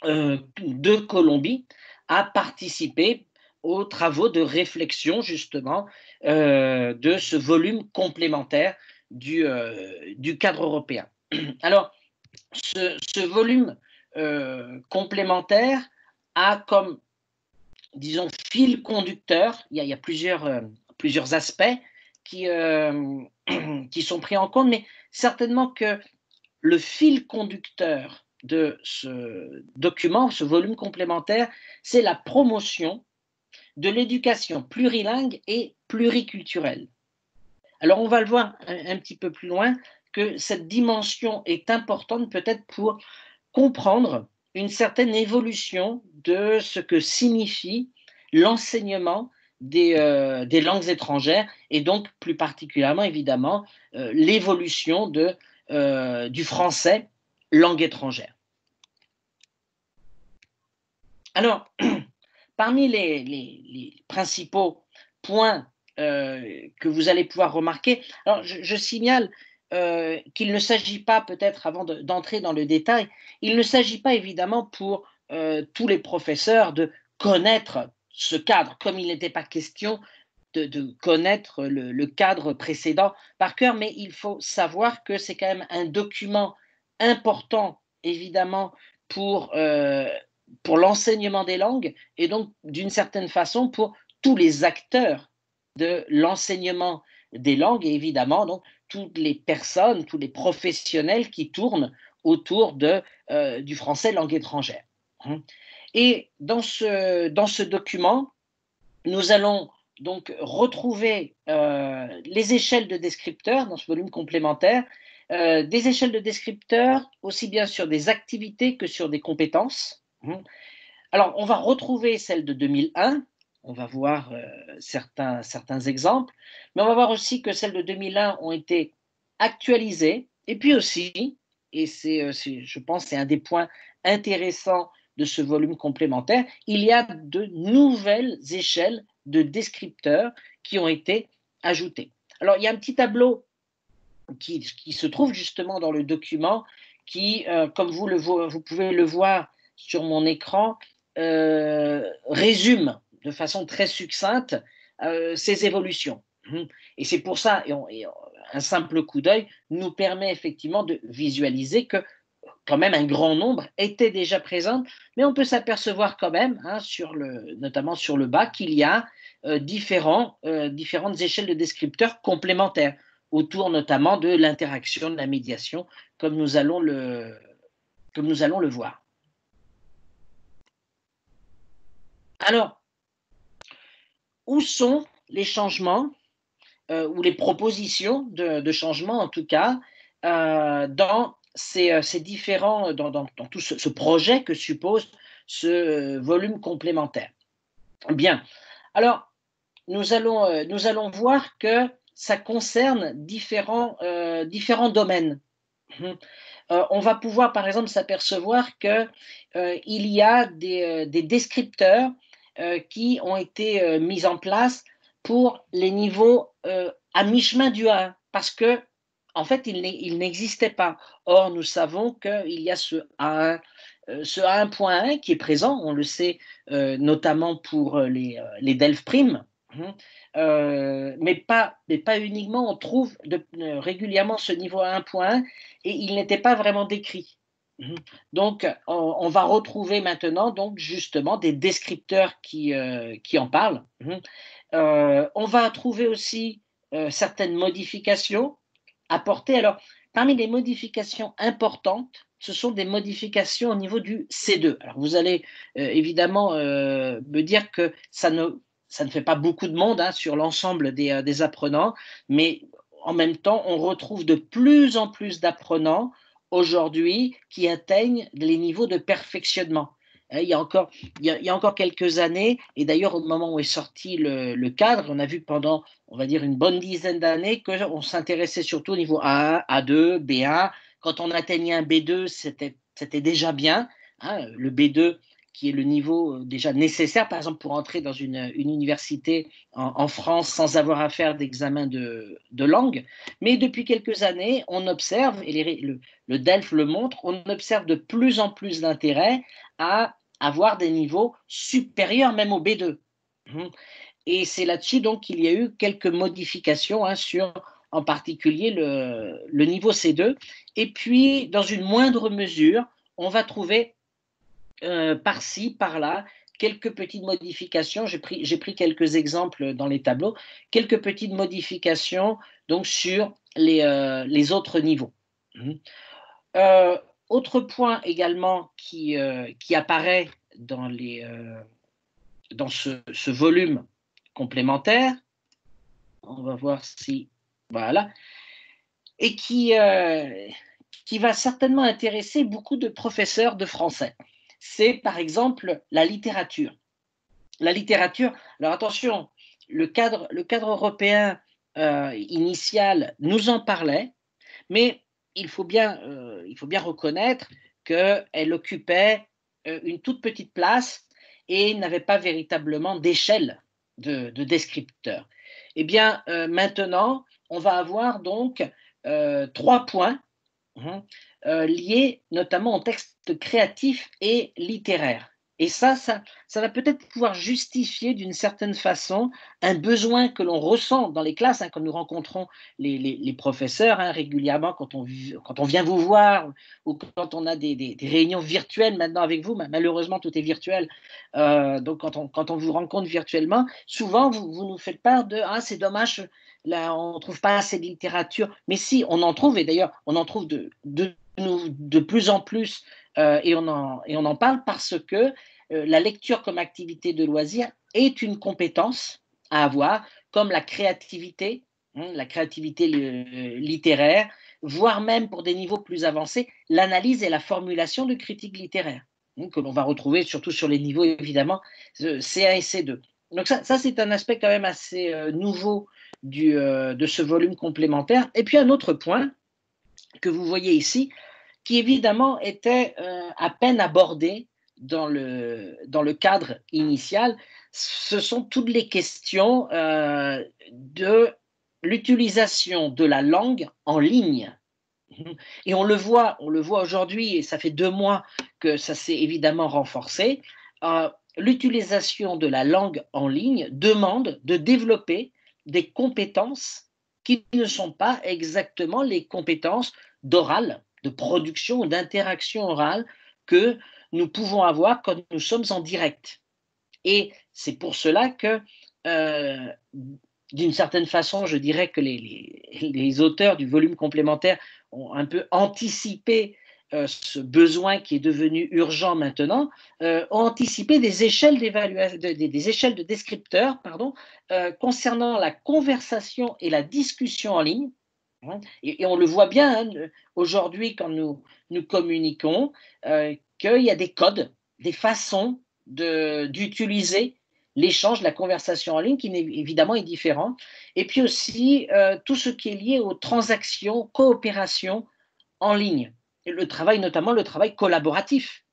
de Colombie a participé aux travaux de réflexion justement de ce volume complémentaire du cadre européen. Alors, ce volume complémentaire a comme, disons, fil conducteur, il y a plusieurs aspects qui sont pris en compte, mais certainement que le fil conducteur de ce document, ce volume complémentaire, c'est la promotion de l'éducation plurilingue et pluriculturelle. Alors, on va le voir un petit peu plus loin que cette dimension est importante peut-être pour comprendre une certaine évolution de ce que signifie l'enseignement des langues étrangères et donc plus particulièrement évidemment l'évolution du français langue étrangère. Alors, parmi les principaux points que vous allez pouvoir remarquer, alors je signale qu'il ne s'agit pas, peut-être avant d'entrer dans le détail, il ne s'agit pas évidemment pour tous les professeurs de connaître ce cadre, comme il n'était pas question de connaître le cadre précédent par cœur, mais il faut savoir que c'est quand même un document important, évidemment, pour l'enseignement des langues et donc, d'une certaine façon, pour tous les acteurs de l'enseignement des langues et évidemment, donc, toutes les personnes, tous les professionnels qui tournent autour du français langue étrangère. Et dans ce document, nous allons donc retrouver les échelles de descripteurs dans ce volume complémentaire, des échelles de descripteurs aussi bien sur des activités que sur des compétences. Alors, on va retrouver celle de 2001, on va voir certains exemples, mais on va voir aussi que celles de 2001 ont été actualisées, et puis aussi, et je pense c'est un des points intéressants de ce volume complémentaire, il y a de nouvelles échelles de descripteurs qui ont été ajoutées. Alors, il y a un petit tableau qui se trouve justement dans le document qui, comme vous pouvez le voir sur mon écran, résume de façon très succincte ces évolutions. Et c'est pour ça, et un simple coup d'œil nous permet effectivement de visualiser que quand même un grand nombre étaient déjà présentes, mais on peut s'apercevoir quand même, notamment sur le bas, qu'il y a différentes échelles de descripteurs complémentaires, autour notamment de l'interaction, de la médiation, comme nous allons le voir. Alors, où sont les changements ou les propositions de changements, en tout cas, dans tout ce projet que suppose ce volume complémentaire? Bien, alors, nous allons voir que ça concerne différents domaines. On va pouvoir, par exemple, s'apercevoir qu'il y a des descripteurs qui ont été mis en place pour les niveaux à mi-chemin du A1, parce que en fait, il n'existait pas. Or, nous savons qu'il y a ce A1, ce A1.1 qui est présent, on le sait notamment pour les DELF primes, mais pas uniquement, on trouve régulièrement ce niveau A1.1 et il n'était pas vraiment décrit. Donc, on va retrouver maintenant donc, justement des descripteurs qui en parlent. On va trouver aussi certaines modifications apportées. Alors, parmi les modifications importantes, ce sont des modifications au niveau du C2. Alors, vous allez évidemment me dire que ça ne fait pas beaucoup de monde sur l'ensemble des apprenants, mais en même temps, on retrouve de plus en plus d'apprenants aujourd'hui qui atteignent les niveaux de perfectionnement. Il y a encore quelques années, et d'ailleurs au moment où est sorti le cadre, on a vu pendant, on va dire, une bonne dizaine d'années qu'on s'intéressait surtout au niveau A1, A2, B1. Quand on atteignait un B2, c'était déjà bien. Le B2 qui est le niveau déjà nécessaire, par exemple, pour entrer dans une université en France sans avoir à faire d'examen de langue. Mais depuis quelques années, on observe, et le DELF le montre, on observe de plus en plus d'intérêt à avoir des niveaux supérieurs même au B2. Et c'est là-dessus donc qu'il y a eu quelques modifications sur en particulier le niveau C2. Et puis, dans une moindre mesure, on va trouver par-ci, par-là, quelques petites modifications. J'ai pris quelques exemples dans les tableaux, quelques petites modifications donc, sur les autres niveaux. Autre point également qui apparaît dans ce volume complémentaire, on va voir si, voilà, et qui va certainement intéresser beaucoup de professeurs de français. C'est par exemple la littérature. La littérature, alors attention, le cadre européen initial nous en parlait, mais il faut bien reconnaître qu'elle occupait une toute petite place et n'avait pas véritablement d'échelle de descripteur. Eh bien, maintenant, on va avoir donc 3 points liés notamment au texte créatif et littéraire. Et ça va peut-être pouvoir justifier d'une certaine façon un besoin que l'on ressent dans les classes, quand nous rencontrons les professeurs régulièrement, quand on vient vous voir ou quand on a des réunions virtuelles maintenant avec vous. Malheureusement, tout est virtuel. Donc, quand on vous rencontre virtuellement, souvent, vous nous faites part de « Ah, c'est dommage, là, on ne trouve pas assez de littérature. » Mais si, on en trouve, et d'ailleurs, on en trouve de plus en plus, et on en parle parce que la lecture comme activité de loisir est une compétence à avoir, comme la créativité littéraire, voire même pour des niveaux plus avancés, l'analyse et la formulation de critiques littéraires, que l'on va retrouver surtout sur les niveaux, évidemment, C1 et C2. Donc ça c'est un aspect quand même assez nouveau de ce volume complémentaire. Et puis un autre point que vous voyez ici, qui évidemment était à peine abordé dans le cadre initial, ce sont toutes les questions de l'utilisation de la langue en ligne. Et on le voit aujourd'hui, et ça fait 2 mois que ça s'est évidemment renforcé, l'utilisation de la langue en ligne demande de développer des compétences qui ne sont pas exactement les compétences d'oral, de production ou d'interaction orale que nous pouvons avoir quand nous sommes en direct. Et c'est pour cela que, d'une certaine façon, je dirais que les auteurs du volume complémentaire ont un peu anticipé ce besoin qui est devenu urgent maintenant, ont anticipé des échelles d'évaluation, des échelles de descripteurs, concernant la conversation et la discussion en ligne. Et on le voit bien aujourd'hui quand nous communiquons, qu'il y a des codes, des façons d'utiliser l'échange, la conversation en ligne, qui évidemment est différent. Et puis aussi tout ce qui est lié aux transactions, coopérations en ligne. Et notamment le travail collaboratif.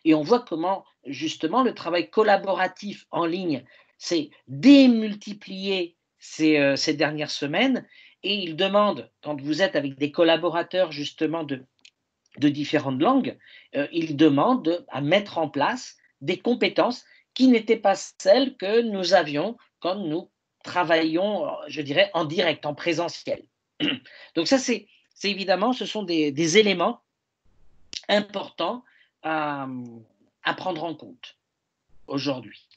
Et on voit comment justement le travail collaboratif en ligne s'est démultiplié ces dernières semaines. Et il demande, quand vous êtes avec des collaborateurs justement de différentes langues, il demande à mettre en place des compétences qui n'étaient pas celles que nous avions quand nous travaillions, je dirais, en direct, en présentiel. Donc ça, c'est évidemment, ce sont des éléments importants à prendre en compte aujourd'hui.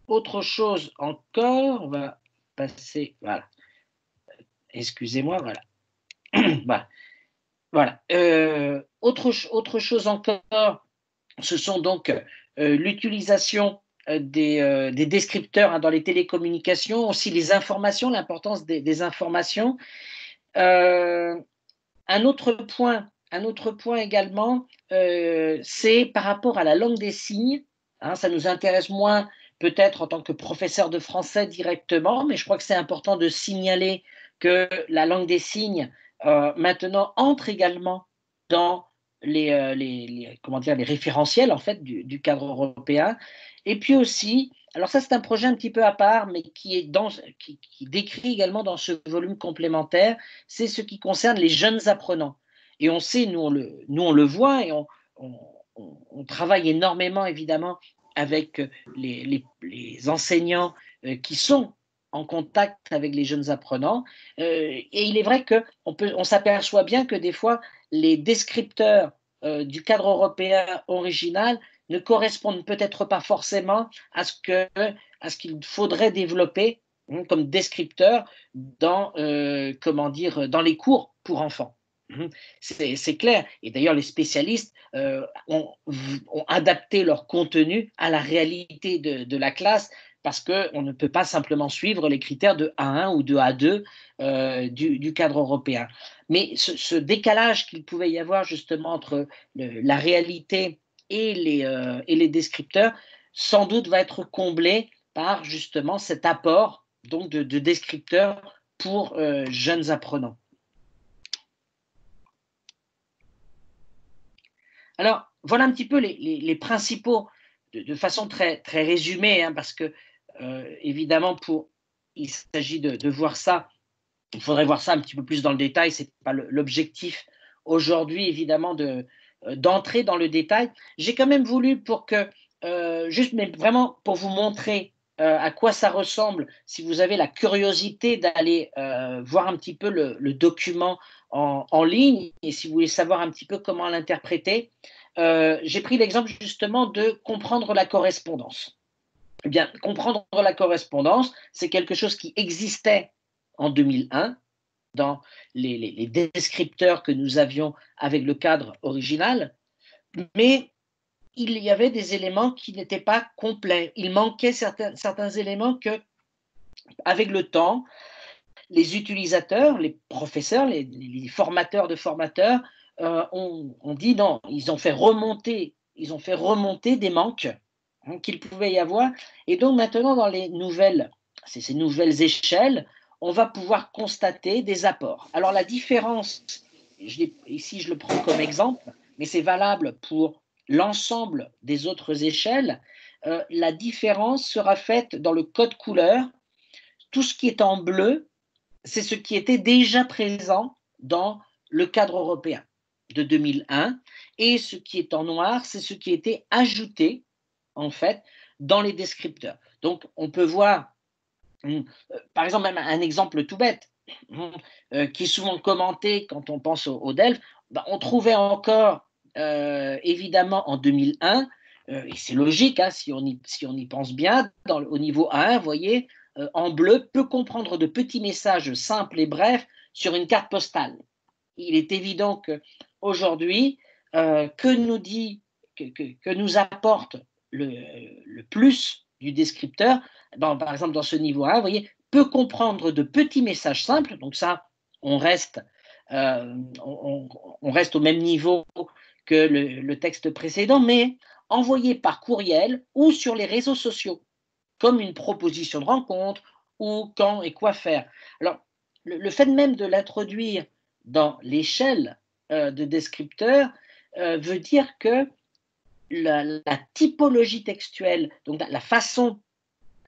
Autre chose encore, on va passer, voilà. Excusez-moi, voilà. Voilà. Autre chose encore, ce sont donc l'utilisation des descripteurs dans les télécommunications, aussi les informations, l'importance des informations. Un autre point également, c'est par rapport à la langue des signes. Ça nous intéresse moins peut-être en tant que professeur de français directement, mais je crois que c'est important de signaler que la langue des signes maintenant entre également dans les référentiels en fait du cadre européen. Et puis aussi, alors ça c'est un projet un petit peu à part, mais qui décrit également dans ce volume complémentaire, c'est ce qui concerne les jeunes apprenants. Et on sait, nous on le voit, et on travaille énormément évidemment avec les enseignants qui sont en contact avec les jeunes apprenants. Et il est vrai qu'on s'aperçoit bien que des fois, les descripteurs du cadre européen original ne correspondent peut-être pas forcément à ce qu'il faudrait développer comme descripteur dans les cours pour enfants. C'est clair. Et d'ailleurs, les spécialistes ont adapté leur contenu à la réalité de la classe parce qu'on ne peut pas simplement suivre les critères de A1 ou de A2 du cadre européen. Mais ce décalage qu'il pouvait y avoir justement entre la réalité et les descripteurs, sans doute va être comblé par justement cet apport donc de descripteurs pour jeunes apprenants. Alors, voilà un petit peu les principaux, de façon très résumée, hein, parce que, évidemment, il s'agit de voir ça, il faudrait voir ça un petit peu plus dans le détail, ce n'est pas l'objectif aujourd'hui, évidemment, d'entrer dans le détail. J'ai quand même voulu juste, mais vraiment pour vous montrer à quoi ça ressemble, si vous avez la curiosité d'aller voir un petit peu le document en ligne, et si vous voulez savoir un petit peu comment l'interpréter, j'ai pris l'exemple justement de comprendre la correspondance. Eh bien, comprendre la correspondance, c'est quelque chose qui existait en 2001 dans les descripteurs que nous avions avec le cadre original, mais il y avait des éléments qui n'étaient pas complets. Il manquait certains éléments que, avec le temps, les utilisateurs, les professeurs, les formateurs de formateurs ont dit non, ils ont fait remonter des manques qu'il pouvait y avoir. Et donc maintenant, dans ces nouvelles échelles, on va pouvoir constater des apports. Alors la différence, ici je le prends comme exemple, mais c'est valable pour l'ensemble des autres échelles, la différence sera faite dans le code couleur. Tout ce qui est en bleu, c'est ce qui était déjà présent dans le cadre européen de 2001, et ce qui est en noir, c'est ce qui était ajouté en fait dans les descripteurs. Donc on peut voir, par exemple, même un exemple tout bête, qui est souvent commenté quand on pense au DELF, on trouvait encore évidemment en 2001, et c'est logique hein, si on y pense bien, au niveau A1, vous voyez, en bleu, peut comprendre de petits messages simples et brefs sur une carte postale. Il est évident qu'aujourd'hui, que nous apporte le plus du descripteur, par exemple dans ce niveau 1, vous voyez, peut comprendre de petits messages simples, donc ça, on reste au même niveau que le texte précédent, mais envoyé par courriel ou sur les réseaux sociaux, comme une proposition de rencontre ou quand et quoi faire. Alors, le fait même de l'introduire dans l'échelle de descripteur veut dire que la typologie textuelle, donc la façon,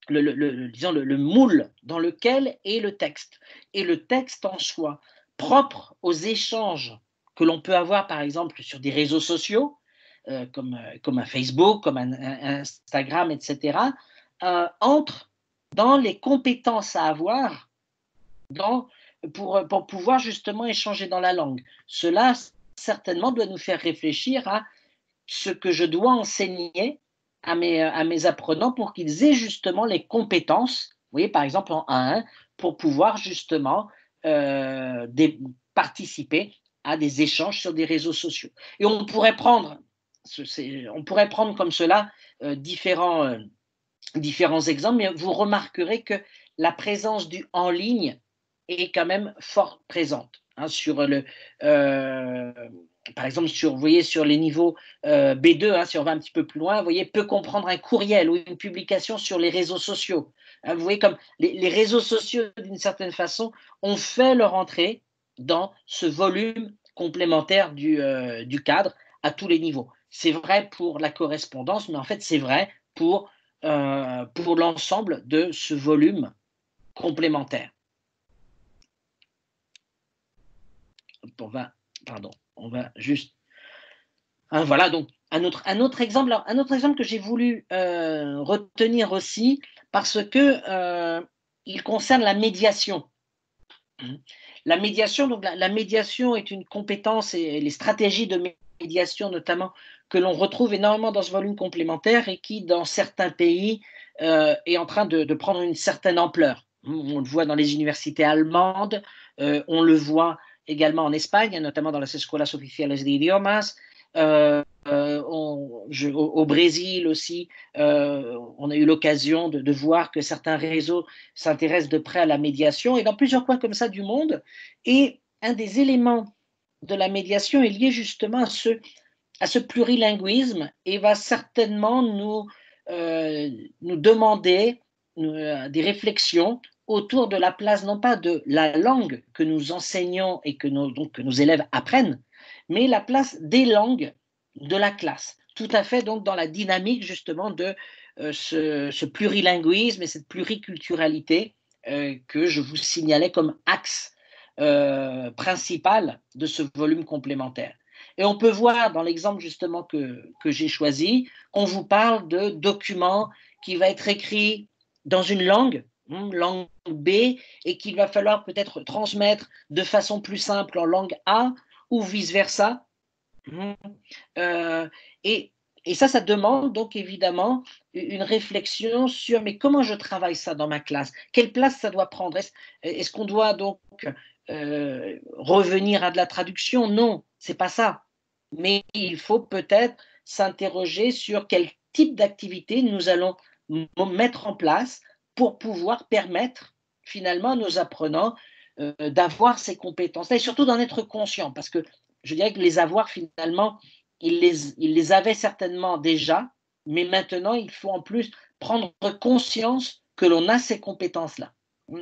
disons le moule dans lequel est le texte, et le texte en soi, propre aux échanges que l'on peut avoir par exemple sur des réseaux sociaux, comme un Facebook, comme un Instagram, etc., entre dans les compétences à avoir pour pouvoir justement échanger dans la langue. Cela, certainement, doit nous faire réfléchir à ce que je dois enseigner à mes apprenants pour qu'ils aient justement les compétences, vous voyez, par exemple en A1, pour pouvoir justement participer à des échanges sur des réseaux sociaux. Et on pourrait prendre comme cela différents exemples, mais vous remarquerez que la présence du en ligne est quand même fort présente. Hein, par exemple, vous voyez, sur les niveaux B2, hein, si on va un petit peu plus loin, vous voyez, peut comprendre un courriel ou une publication sur les réseaux sociaux. Hein, vous voyez, comme les réseaux sociaux, d'une certaine façon, ont fait leur entrée dans ce volume complémentaire du cadre à tous les niveaux. C'est vrai pour la correspondance, mais en fait, c'est vrai pour l'ensemble de ce volume complémentaire. On va juste. Hein, voilà, donc un autre exemple que j'ai voulu retenir aussi, parce que il concerne la médiation. La médiation, donc la médiation est une compétence, et les stratégies de médiation notamment, que l'on retrouve énormément dans ce volume complémentaire et qui, dans certains pays, est en train de prendre une certaine ampleur. On le voit dans les universités allemandes, on le voit également en Espagne, notamment dans las escuelas oficiales de idiomas. au Brésil aussi, on a eu l'occasion de voir que certains réseaux s'intéressent de près à la médiation, et dans plusieurs coins comme ça du monde. Et un des éléments de la médiation est lié justement à ce plurilinguisme et va certainement nous demander des réflexions autour de la place, non pas de la langue que nous enseignons et que nos élèves apprennent, mais la place des langues de la classe. Tout à fait donc dans la dynamique justement de ce plurilinguisme et cette pluriculturalité que je vous signalais comme axe principal de ce volume complémentaire. Et on peut voir dans l'exemple justement que j'ai choisi, on vous parle de documents qui va être écrit dans une langue B, et qu'il va falloir peut-être transmettre de façon plus simple en langue A ou vice-versa. Et ça demande donc évidemment une réflexion sur mais comment je travaille ça dans ma classe? Quelle place ça doit prendre? Est-ce qu'on doit donc revenir à de la traduction? Non, c'est pas ça. Mais il faut peut-être s'interroger sur quel type d'activité nous allons mettre en place pour pouvoir permettre finalement à nos apprenants d'avoir ces compétences-là et surtout d'en être conscients, parce que je dirais que les avoir finalement, ils les avaient certainement déjà, mais maintenant il faut en plus prendre conscience que l'on a ces compétences-là.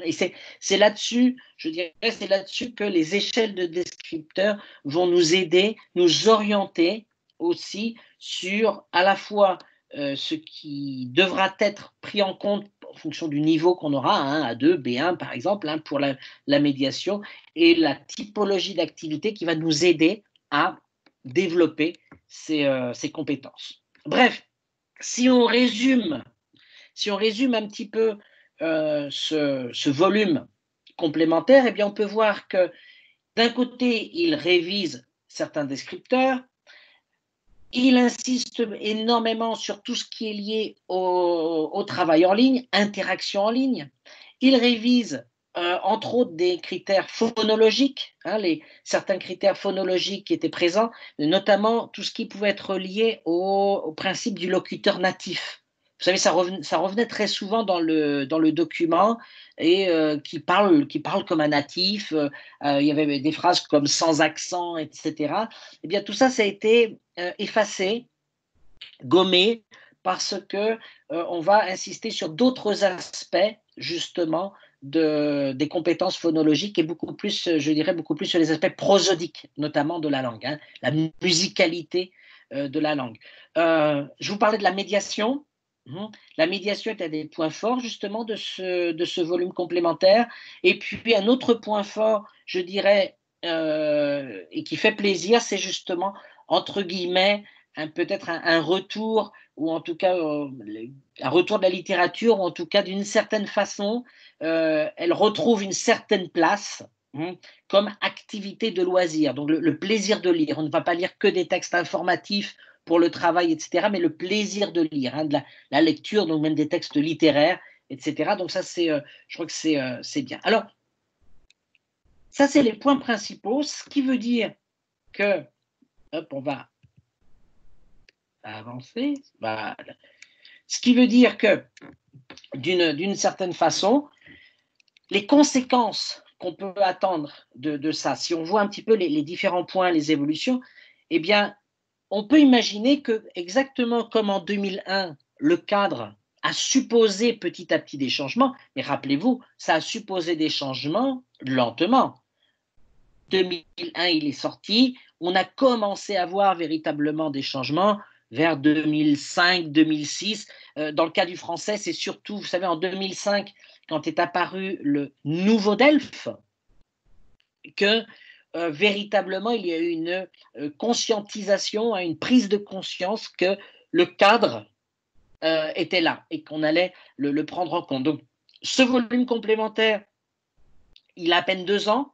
Et c'est là-dessus, je dirais, c'est là-dessus que les échelles de descripteurs vont nous aider, nous orienter aussi sur à la fois ce qui devra être pris en compte en fonction du niveau qu'on aura, A2, B1 par exemple, pour la médiation, et la typologie d'activité qui va nous aider à développer ces compétences. Bref, si on résume un petit peu ce volume complémentaire, eh bien on peut voir que d'un côté, il révise certains descripteurs, il insiste énormément sur tout ce qui est lié au travail en ligne, interaction en ligne. Il révise entre autres des critères phonologiques, certains critères phonologiques qui étaient présents, notamment tout ce qui pouvait être lié au principe du locuteur natif. Vous savez, ça revenait très souvent dans le document, et qui parle comme un natif. Il y avait des phrases comme sans accent, etc. Eh bien, tout ça, ça a été effacé, gommé, parce que on va insister sur d'autres aspects, justement, des compétences phonologiques, et beaucoup plus, je dirais, beaucoup plus sur les aspects prosodiques, notamment de la langue, la musicalité de la langue. Je vous parlais de la médiation. La médiation est un des points forts justement de ce volume complémentaire. Et puis un autre point fort, je dirais, et qui fait plaisir, c'est justement, entre guillemets, peut-être un retour, ou en tout cas un retour de la littérature, ou en tout cas d'une certaine façon, elle retrouve une certaine place comme activité de loisir. Donc le plaisir de lire. On ne va pas lire que des textes informatifs pour le travail, etc., mais le plaisir de lire, de la lecture, donc même des textes littéraires, etc. Donc ça, je crois que c'est bien. Alors, ça, c'est les points principaux, ce qui veut dire que, on va avancer, voilà. Ce qui veut dire que, d'une certaine façon, les conséquences qu'on peut attendre de ça, si on voit un petit peu les différents points, les évolutions, eh bien, on peut imaginer que, exactement comme en 2001, le cadre a supposé petit à petit des changements, mais rappelez-vous, ça a supposé des changements lentement. 2001, il est sorti, on a commencé à voir véritablement des changements vers 2005, 2006. Dans le cas du français, c'est surtout, vous savez, en 2005, quand est apparu le nouveau DELF, que véritablement, il y a eu une conscientisation, une prise de conscience que le cadre était là et qu'on allait le prendre en compte. Donc, ce volume complémentaire, il a à peine 2 ans,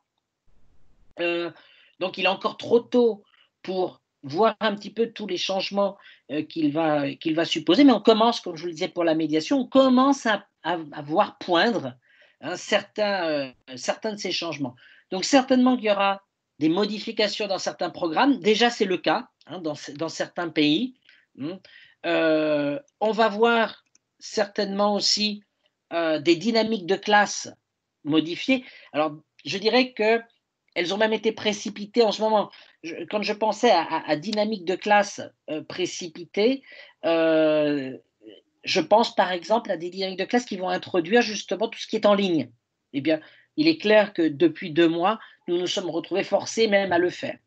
donc il est encore trop tôt pour voir un petit peu tous les changements qu'il va supposer, mais on commence, comme je vous le disais pour la médiation, on commence à voir poindre certains de ces changements. Donc certainement qu'il y aura des modifications dans certains programmes. Déjà, c'est le cas dans certains pays. On va voir certainement aussi des dynamiques de classe modifiées. Alors, je dirais qu'elles ont même été précipitées en ce moment. Quand je pensais à dynamique de classe précipitée, je pense par exemple à des dynamiques de classe qui vont introduire justement tout ce qui est en ligne. Eh bien, il est clair que depuis 2 mois, nous nous sommes retrouvés forcés même à le faire.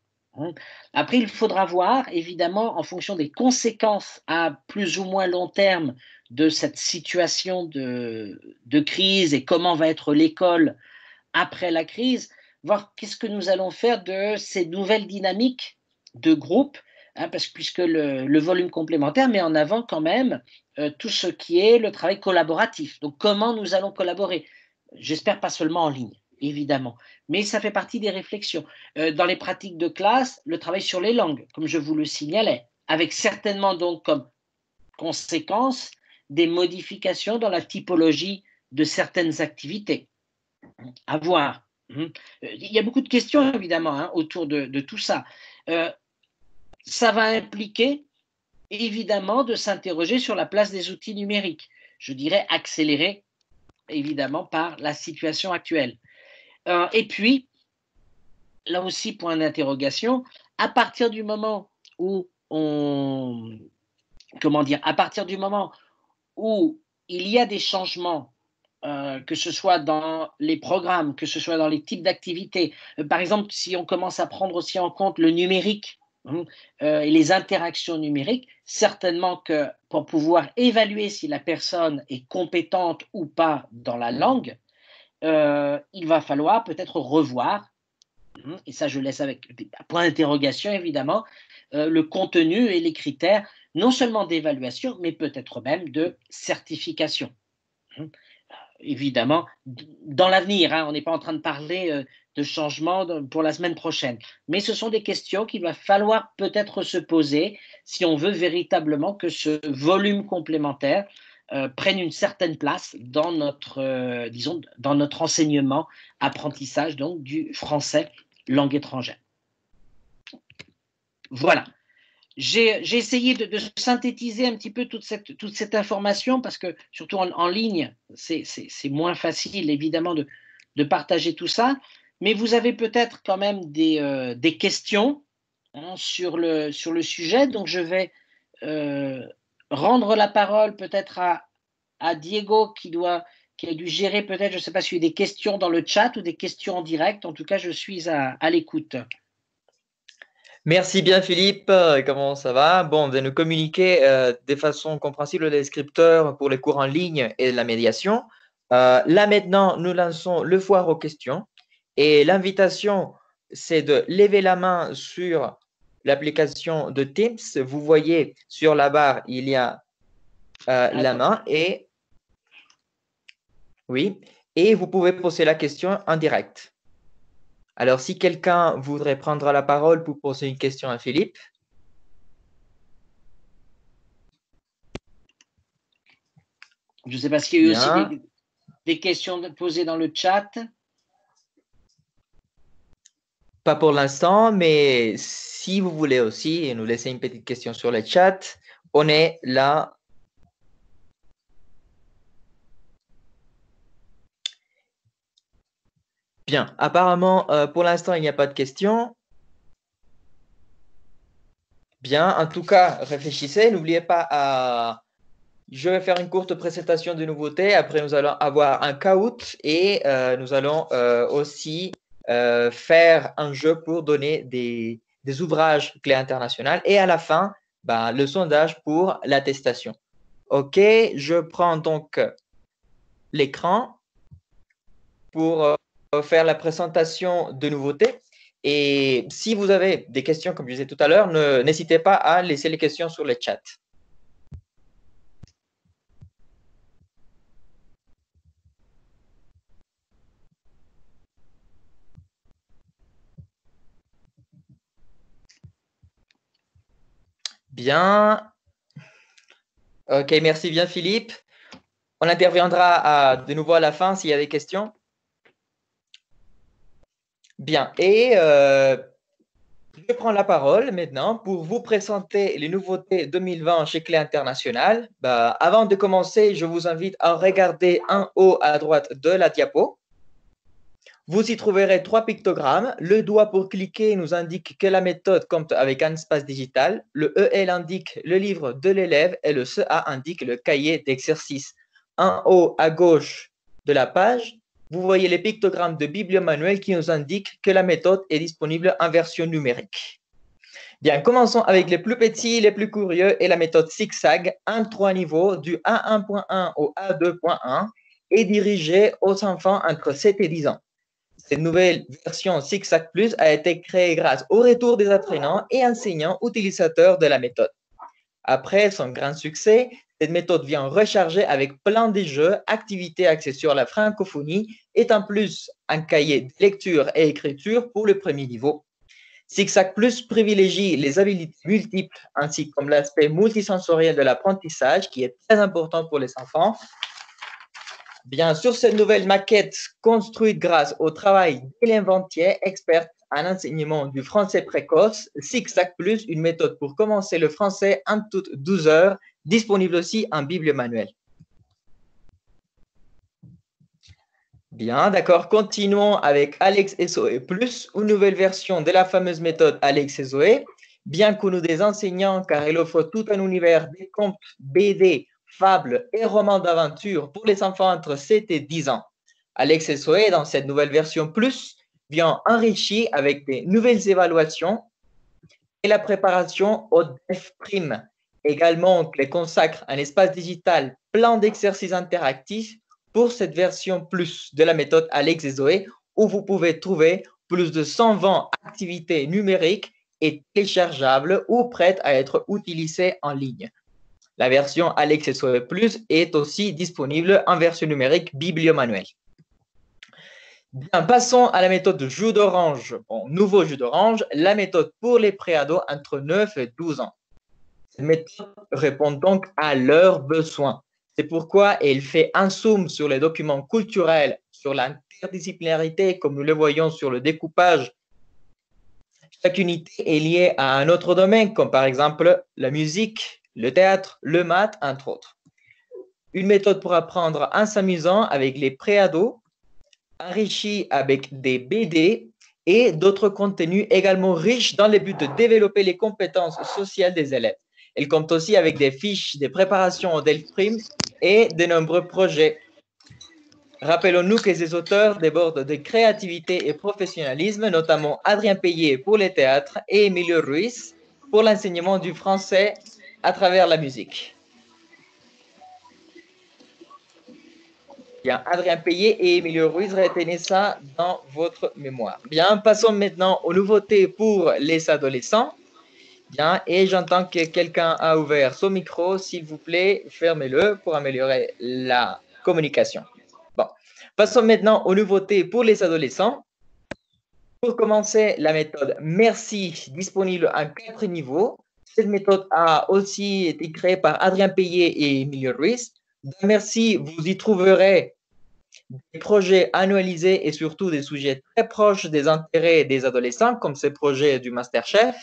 Après, il faudra voir, évidemment, en fonction des conséquences à plus ou moins long terme de cette situation de crise et comment va être l'école après la crise, voir qu'est-ce que nous allons faire de ces nouvelles dynamiques de groupe, puisque le volume complémentaire met en avant quand même tout ce qui est le travail collaboratif. Donc, comment nous allons collaborer? J'espère pas seulement en ligne, évidemment, mais ça fait partie des réflexions. Dans les pratiques de classe, le travail sur les langues, comme je vous le signalais, avec certainement donc comme conséquence des modifications dans la typologie de certaines activités. À voir. Il y a beaucoup de questions, évidemment, autour de tout ça. Ça va impliquer, évidemment, de s'interroger sur la place des outils numériques. Je dirais accéléré, évidemment, par la situation actuelle. Et puis, là aussi, point d'interrogation, à partir du moment où à partir du moment où il y a des changements, que ce soit dans les programmes, que ce soit dans les types d'activités. Par exemple, si on commence à prendre aussi en compte le numérique et les interactions numériques, certainement que pour pouvoir évaluer si la personne est compétente ou pas dans la langue, il va falloir peut-être revoir, et ça je laisse avec un point d'interrogation évidemment, le contenu et les critères, non seulement d'évaluation, mais peut-être même de certification. Évidemment, dans l'avenir, on n'est pas en train de parler de changement pour la semaine prochaine, mais ce sont des questions qu'il va falloir peut-être se poser si on veut véritablement que ce volume complémentaire prenne une certaine place dans notre, disons, dans notre enseignement, apprentissage donc du français langue étrangère. Voilà. J'ai essayé de synthétiser un petit peu toute cette information parce que, surtout en ligne, c'est moins facile, évidemment, de partager tout ça. Mais vous avez peut-être quand même des questions sur le sujet. Donc, je vais rendre la parole peut-être à Diego qui a dû gérer peut-être, je ne sais pas s'il y a des questions dans le chat ou des questions en direct. En tout cas, je suis à l'écoute. Merci bien Philippe, comment ça va? Bon, de nous communiquer de façon compréhensible le descripteur pour les cours en ligne et la médiation. Là maintenant, nous lançons le foire aux questions et l'invitation, c'est de lever la main sur l'application de Teams. Vous voyez sur la barre, il y a la main et oui, et vous pouvez poser la question en direct. Alors, si quelqu'un voudrait prendre la parole pour poser une question à Philippe. Je ne sais pas s'il y a eu aussi des questions posées dans le chat. Pas pour l'instant, mais si vous voulez aussi nous laisser une petite question sur le chat, on est là. Bien, apparemment, pour l'instant, il n'y a pas de questions. Bien, en tout cas, réfléchissez. N'oubliez pas à... Je vais faire une courte présentation de nouveautés. Après, nous allons avoir un caout et nous allons aussi faire un jeu pour donner des ouvrages clés internationales. Et à la fin, le sondage pour l'attestation. OK, je prends donc l'écran pour faire la présentation de nouveautés. Et si vous avez des questions, comme je disais tout à l'heure, n'hésitez pas à laisser les questions sur le chat. Bien. OK, merci bien Philippe. On interviendra de nouveau à la fin s'il y a des questions. Bien. Et Je prends la parole maintenant pour vous présenter les nouveautés 2020 chez Clé International. Avant de commencer, je vous invite à regarder en haut à droite de la diapo. Vous y trouverez 3 pictogrammes. Le doigt pour cliquer nous indique que la méthode compte avec un espace digital. Le EL indique le livre de l'élève et le CA indique le cahier d'exercice. En haut à gauche de la page, vous voyez les pictogrammes de bibliomanuel qui nous indiquent que la méthode est disponible en version numérique. Bien, commençons avec les plus petits, les plus curieux et la méthode zigzag en 3 niveaux du A1.1 au A2.1 et dirigée aux enfants entre 7 et 10 ans. Cette nouvelle version Zigzag Plus a été créée grâce au retour des apprenants et enseignants utilisateurs de la méthode. Après son grand succès, cette méthode vient recharger avec plein de jeux, activités axées sur la francophonie et en plus un cahier de lecture et écriture pour le premier niveau. Zigzag Plus privilégie les habilités multiples ainsi comme l'aspect multisensoriel de l'apprentissage qui est très important pour les enfants. Bien sûr, cette nouvelle maquette construite grâce au travail d'Hélène Ventier, experte en enseignement du français précoce, Zigzag Plus, une méthode pour commencer le français en toutes 12 heures, disponible aussi en bibliomanuel. Bien, d'accord, continuons avec Alex et Zoé Plus, une nouvelle version de la fameuse méthode Alex et Zoé, bien connue des enseignants car elle offre tout un univers des contes, BD, fables et romans d'aventure pour les enfants entre 7 et 10 ans. Alex et Zoé, dans cette nouvelle version Plus, vient enrichi avec des nouvelles évaluations et la préparation au DEF Prime. Également, elle consacre un espace digital plein d'exercices interactifs pour cette version Plus de la méthode Alex et Zoé, où vous pouvez trouver plus de 120 activités numériques et téléchargeables ou prêtes à être utilisées en ligne. La version Alex et Zoé Plus est aussi disponible en version numérique bibliomanuel. Bien, passons à la méthode jus d'orange. Bon, nouveau jus d'orange, la méthode pour les préados entre 9 et 12 ans. Cette méthode répond donc à leurs besoins. C'est pourquoi elle fait un zoom sur les documents culturels, sur l'interdisciplinarité, comme nous le voyons sur le découpage. Chaque unité est liée à un autre domaine, comme par exemple la musique, le théâtre, le maths, entre autres. Une méthode pour apprendre en s'amusant avec les préados, enrichie avec des BD et d'autres contenus également riches dans le but de développer les compétences sociales des élèves. Elle compte aussi avec des fiches de préparation au DEF Prime et de nombreux projets. Rappelons-nous que ces auteurs débordent de créativité et professionnalisme, notamment Adrien Payet pour les théâtres et Emilio Ruiz pour l'enseignement du français à travers la musique. Bien, Adrien Payet et Emilio Ruiz, retenez ça dans votre mémoire. Bien, passons maintenant aux nouveautés pour les adolescents. Bien, et j'entends que quelqu'un a ouvert son micro. S'il vous plaît, fermez-le pour améliorer la communication. Bon, passons maintenant aux nouveautés pour les adolescents. Pour commencer, la méthode Merci, disponible en 4 niveaux. Cette méthode a aussi été créée par Adrien Payet et Emilio Ruiz. Dans Merci, vous y trouverez des projets annualisés et surtout des sujets très proches des intérêts des adolescents, comme ces projets du MasterChef.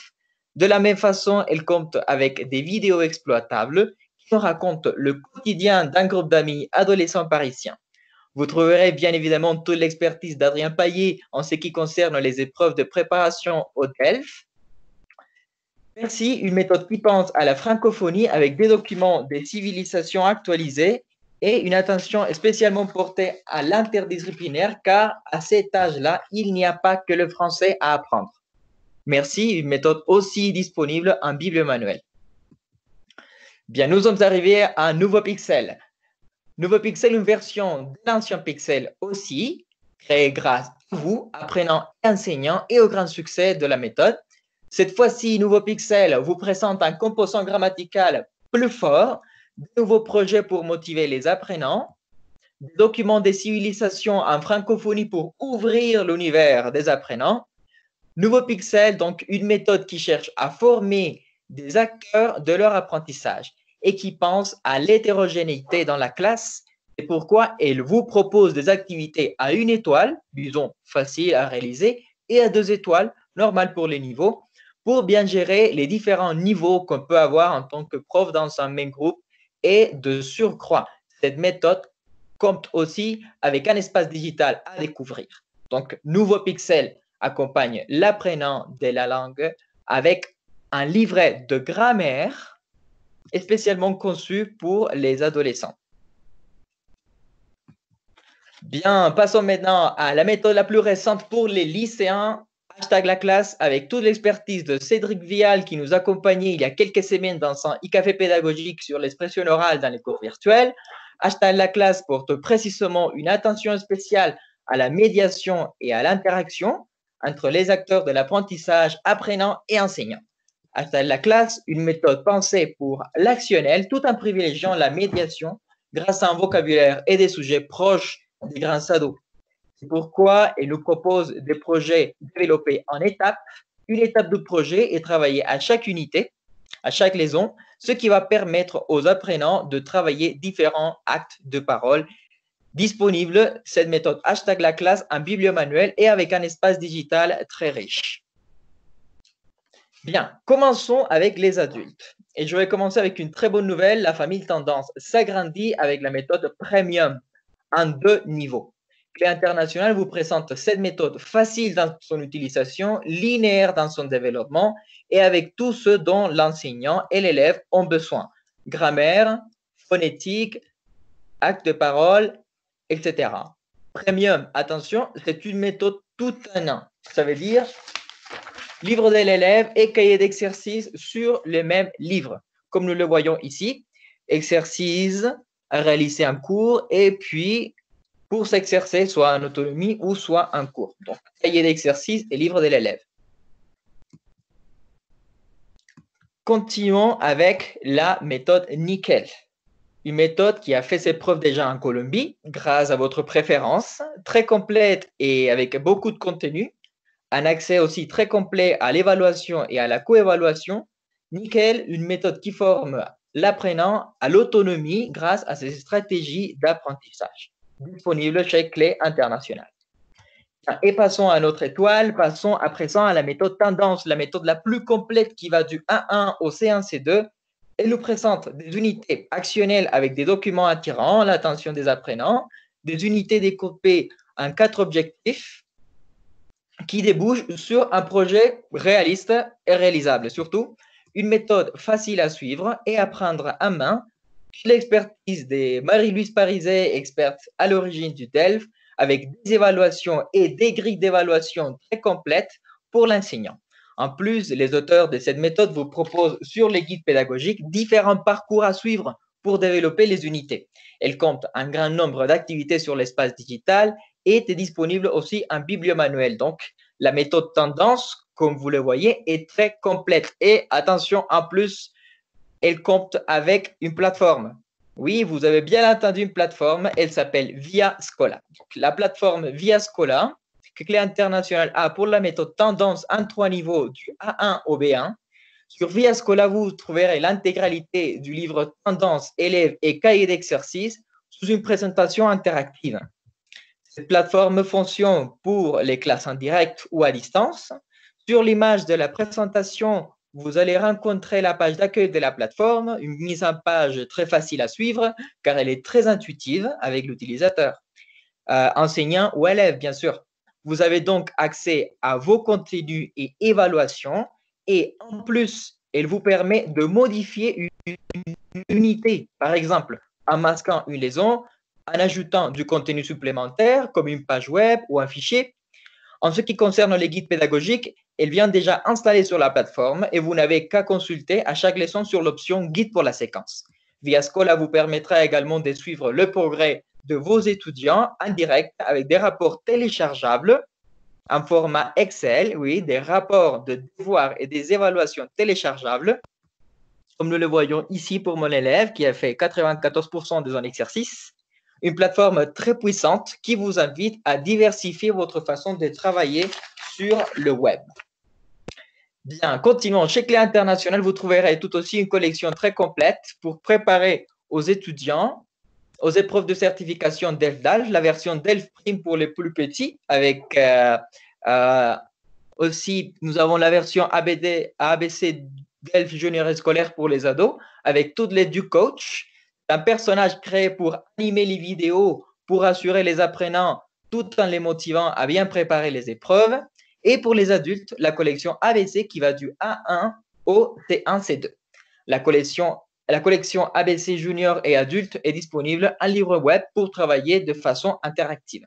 De la même façon, elle compte avec des vidéos exploitables qui nous racontent le quotidien d'un groupe d'amis adolescents parisiens. Vous trouverez bien évidemment toute l'expertise d'Adrien Payet en ce qui concerne les épreuves de préparation au DELF. Merci, une méthode qui pense à la francophonie avec des documents des civilisations actualisés et une attention spécialement portée à l'interdisciplinaire car à cet âge-là, il n'y a pas que le français à apprendre. Merci, une méthode aussi disponible en bibliomanuel. Bien, nous sommes arrivés à un nouveau Pixel. Nouveau Pixel, une version de l'ancien Pixel aussi, créé grâce à vous, apprenants et enseignants, et au grand succès de la méthode. Cette fois-ci, Nouveau Pixel vous présente un composant grammatical plus fort, de nouveaux projets pour motiver les apprenants, des documents des civilisations en francophonie pour ouvrir l'univers des apprenants. Nouveau Pixel, donc une méthode qui cherche à former des acteurs de leur apprentissage et qui pense à l'hétérogénéité dans la classe. C'est pourquoi elle vous propose des activités à 1 étoile, disons facile à réaliser, et à 2 étoiles, normal pour les niveaux, pour bien gérer les différents niveaux qu'on peut avoir en tant que prof dans un même groupe. Et de surcroît, cette méthode compte aussi avec un espace digital à découvrir. Donc, Nouveau Pixel accompagne l'apprenant de la langue avec un livret de grammaire spécialement conçu pour les adolescents. Bien, passons maintenant à la méthode la plus récente pour les lycéens. Hashtag la classe avec toute l'expertise de Cédric Vial qui nous accompagnait il y a quelques semaines dans son e-café pédagogique sur l'expression orale dans les cours virtuels. Hashtag la classe porte précisément une attention spéciale à la médiation et à l'interaction entre les acteurs de l'apprentissage, apprenants et enseignants. Hashtag la classe, une méthode pensée pour l'actionnel tout en privilégiant la médiation grâce à un vocabulaire et des sujets proches des grands ados. C'est pourquoi elle nous propose des projets développés en étapes. Une étape de projet est travaillée à chaque unité, à chaque leçon, ce qui va permettre aux apprenants de travailler différents actes de parole. Disponible, cette méthode hashtag la classe, un bibliomanuel et avec un espace digital très riche. Bien, commençons avec les adultes. Et je vais commencer avec une très bonne nouvelle. La famille Tendance s'agrandit avec la méthode Premium en 2 niveaux. Clé International vous présente cette méthode facile dans son utilisation, linéaire dans son développement et avec tout ce dont l'enseignant et l'élève ont besoin. Grammaire, phonétique, acte de parole, etc. Premium, attention, c'est une méthode tout en un. Ça veut dire livre de l'élève et cahier d'exercice sur le même livre. Comme nous le voyons ici, exercice à réaliser en cours et puis pour s'exercer soit en autonomie ou soit en cours. Donc, cahier d'exercice et livre de l'élève. Continuons avec la méthode Nickel. Une méthode qui a fait ses preuves déjà en Colombie grâce à votre préférence, très complète et avec beaucoup de contenu. Un accès aussi très complet à l'évaluation et à la coévaluation. Nickel, une méthode qui forme l'apprenant à l'autonomie grâce à ses stratégies d'apprentissage. Disponible chez Clé International. Et passons à notre étoile, passons à présent à la méthode Tendance, la méthode la plus complète qui va du 1.1 au C1, C2. Elle nous présente des unités actionnelles avec des documents attirant l'attention des apprenants, des unités découpées en 4 objectifs qui débouchent sur un projet réaliste et réalisable. Surtout, une méthode facile à suivre et à prendre en main. L'expertise de Marie-Louise Parizet, experte à l'origine du DELF, avec des évaluations et des grilles d'évaluation très complètes pour l'enseignant. En plus, les auteurs de cette méthode vous proposent sur les guides pédagogiques différents parcours à suivre pour développer les unités. Elle compte un grand nombre d'activités sur l'espace digital et est disponible aussi en bibliomanuel. Donc, la méthode Tendance, comme vous le voyez, est très complète. Et attention, en plus, elle compte avec une plateforme. Oui, vous avez bien entendu une plateforme, elle s'appelle Via Schola. Donc, la plateforme Via Schola, que Clé International a pour la méthode Tendance en 3 niveaux du A1 au B1. Sur Via Schola, vous trouverez l'intégralité du livre Tendance, élèves et cahier d'exercice sous une présentation interactive. Cette plateforme fonctionne pour les classes en direct ou à distance. Sur l'image de la présentation, vous allez rencontrer la page d'accueil de la plateforme, une mise en page très facile à suivre car elle est très intuitive avec l'utilisateur, enseignant ou élève bien sûr. Vous avez donc accès à vos contenus et évaluations et en plus, elle vous permet de modifier une unité, par exemple en masquant une leçon, en ajoutant du contenu supplémentaire comme une page web ou un fichier. En ce qui concerne les guides pédagogiques, elle vient déjà installée sur la plateforme et vous n'avez qu'à consulter à chaque leçon sur l'option guide pour la séquence. Via Schola vous permettra également de suivre le progrès de vos étudiants en direct avec des rapports téléchargeables en format Excel, oui, des rapports de devoirs et des évaluations téléchargeables, comme nous le voyons ici pour mon élève qui a fait 94% de son exercice. Une plateforme très puissante qui vous invite à diversifier votre façon de travailler sur le web. Bien, continuons. Chez Clé International, vous trouverez tout aussi une collection très complète pour préparer aux étudiants aux épreuves de certification DELF-DALF, la version DELF Prime pour les plus petits avec Aussi, nous avons la version ABC Delphes Junior et scolaire pour les ados, avec toutes les du coach, un personnage créé pour animer les vidéos, pour assurer les apprenants tout en les motivant à bien préparer les épreuves. Et pour les adultes, la collection ABC qui va du A1 au T1, C2. La collection ABC Junior et adulte est disponible en livre web pour travailler de façon interactive.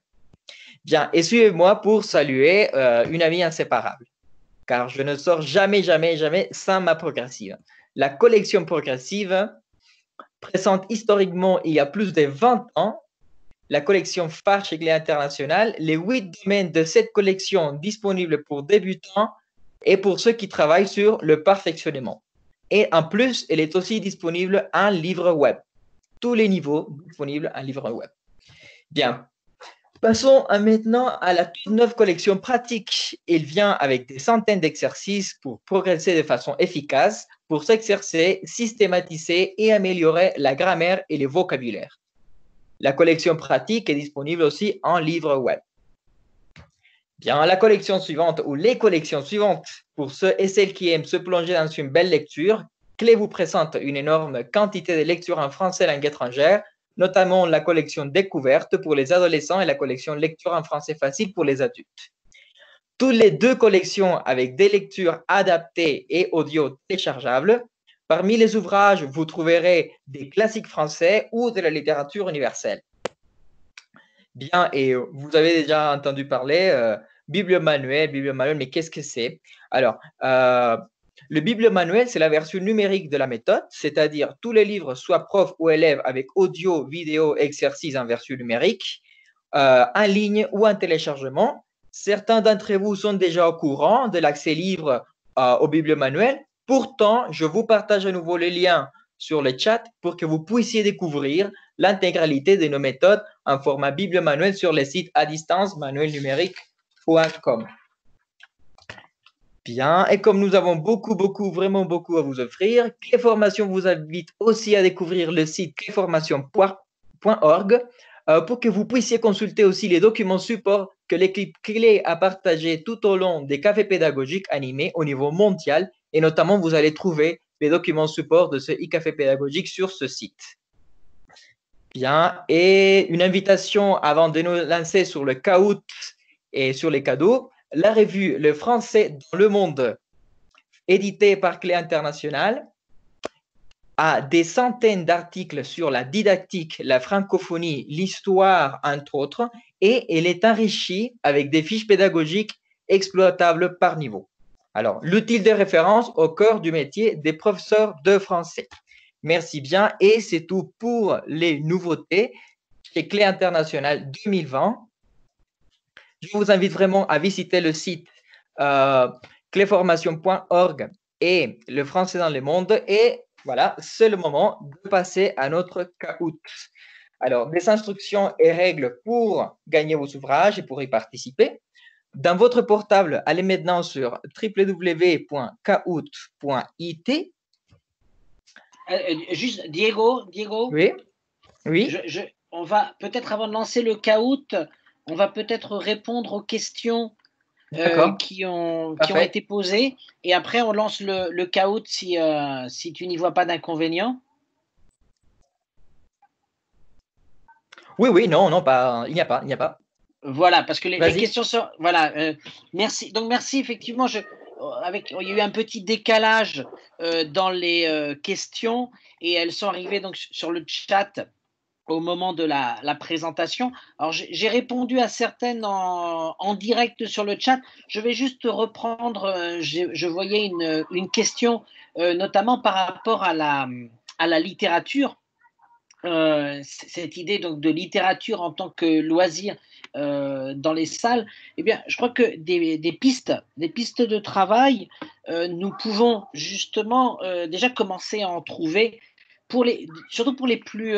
Bien, et suivez-moi pour saluer une amie inséparable, car je ne sors jamais sans ma progressive. La collection progressive présente historiquement il y a plus de 20 ans la collection phare chez Clé International, les 8 domaines de cette collection disponibles pour débutants et pour ceux qui travaillent sur le perfectionnement. Et en plus, elle est aussi disponible en livre web. Tous les niveaux disponibles en livre web. Bien. Passons maintenant à la toute neuve collection pratique. Elle vient avec des centaines d'exercices pour progresser de façon efficace, pour s'exercer, systématiser et améliorer la grammaire et le vocabulaire. La collection pratique est disponible aussi en livre web. Bien, la collection suivante ou les collections suivantes, pour ceux et celles qui aiment se plonger dans une belle lecture, Clé vous présente une énorme quantité de lectures en français langue étrangère, notamment la collection découverte pour les adolescents et la collection lecture en français facile pour les adultes. Toutes les deux collections avec des lectures adaptées et audio téléchargeables. Parmi les ouvrages, vous trouverez des classiques français ou de la littérature universelle. Bien, et vous avez déjà entendu parler bibliomanuel, mais qu'est-ce que c'est? Alors, le bibliomanuel, c'est la version numérique de la méthode, c'est-à-dire tous les livres, soit prof ou élève, avec audio, vidéo, exercices en version numérique, en ligne ou en téléchargement. Certains d'entre vous sont déjà au courant de l'accès libre au bibliomanuel. Pourtant, je vous partage à nouveau le lien sur le chat pour que vous puissiez découvrir l'intégralité de nos méthodes en format bibliomanuel sur le site à distance manuelnumérique.com. Bien, et comme nous avons vraiment beaucoup à vous offrir, Clé Formation vous invite aussi à découvrir le site cléformation.org pour que vous puissiez consulter aussi les documents support que l'équipe Clé a partagés tout au long des cafés pédagogiques animés au niveau mondial. Et notamment, vous allez trouver les documents support de ce e-café pédagogique sur ce site. Bien, et une invitation avant de nous lancer sur le Kahoot et sur les cadeaux. La revue Le Français dans le monde, éditée par Clé International, a des centaines d'articles sur la didactique, la francophonie, l'histoire, entre autres, et elle est enrichie avec des fiches pédagogiques exploitables par niveau. Alors, l'outil de référence au cœur du métier des professeurs de français. Merci bien, et c'est tout pour les nouveautés chez Clé International 2020. Je vous invite vraiment à visiter le site cléformation.org et le français dans le monde. Et voilà, c'est le moment de passer à notre Kahoot. Alors, des instructions et règles pour gagner vos ouvrages et pour y participer. Dans votre portable, allez maintenant sur www.kahoot.it. Juste, Diego. Oui. On va peut-être, avant de lancer le Kahoot, on va peut-être répondre aux questions qui ont été posées. Et après, on lance le Kahoot si tu n'y vois pas d'inconvénient. Oui, non, pas, il n'y a pas. Voilà, parce que les questions sont… Voilà, merci. Donc, merci, effectivement. Il y a eu un petit décalage dans les questions et elles sont arrivées donc sur le chat au moment de la présentation. Alors, j'ai répondu à certaines en direct sur le chat. Je vais juste reprendre, je voyais une question, notamment par rapport à la littérature. Cette idée donc de littérature en tant que loisir dans les salles, eh bien, je crois que des pistes de travail, nous pouvons justement déjà commencer à en trouver surtout pour les plus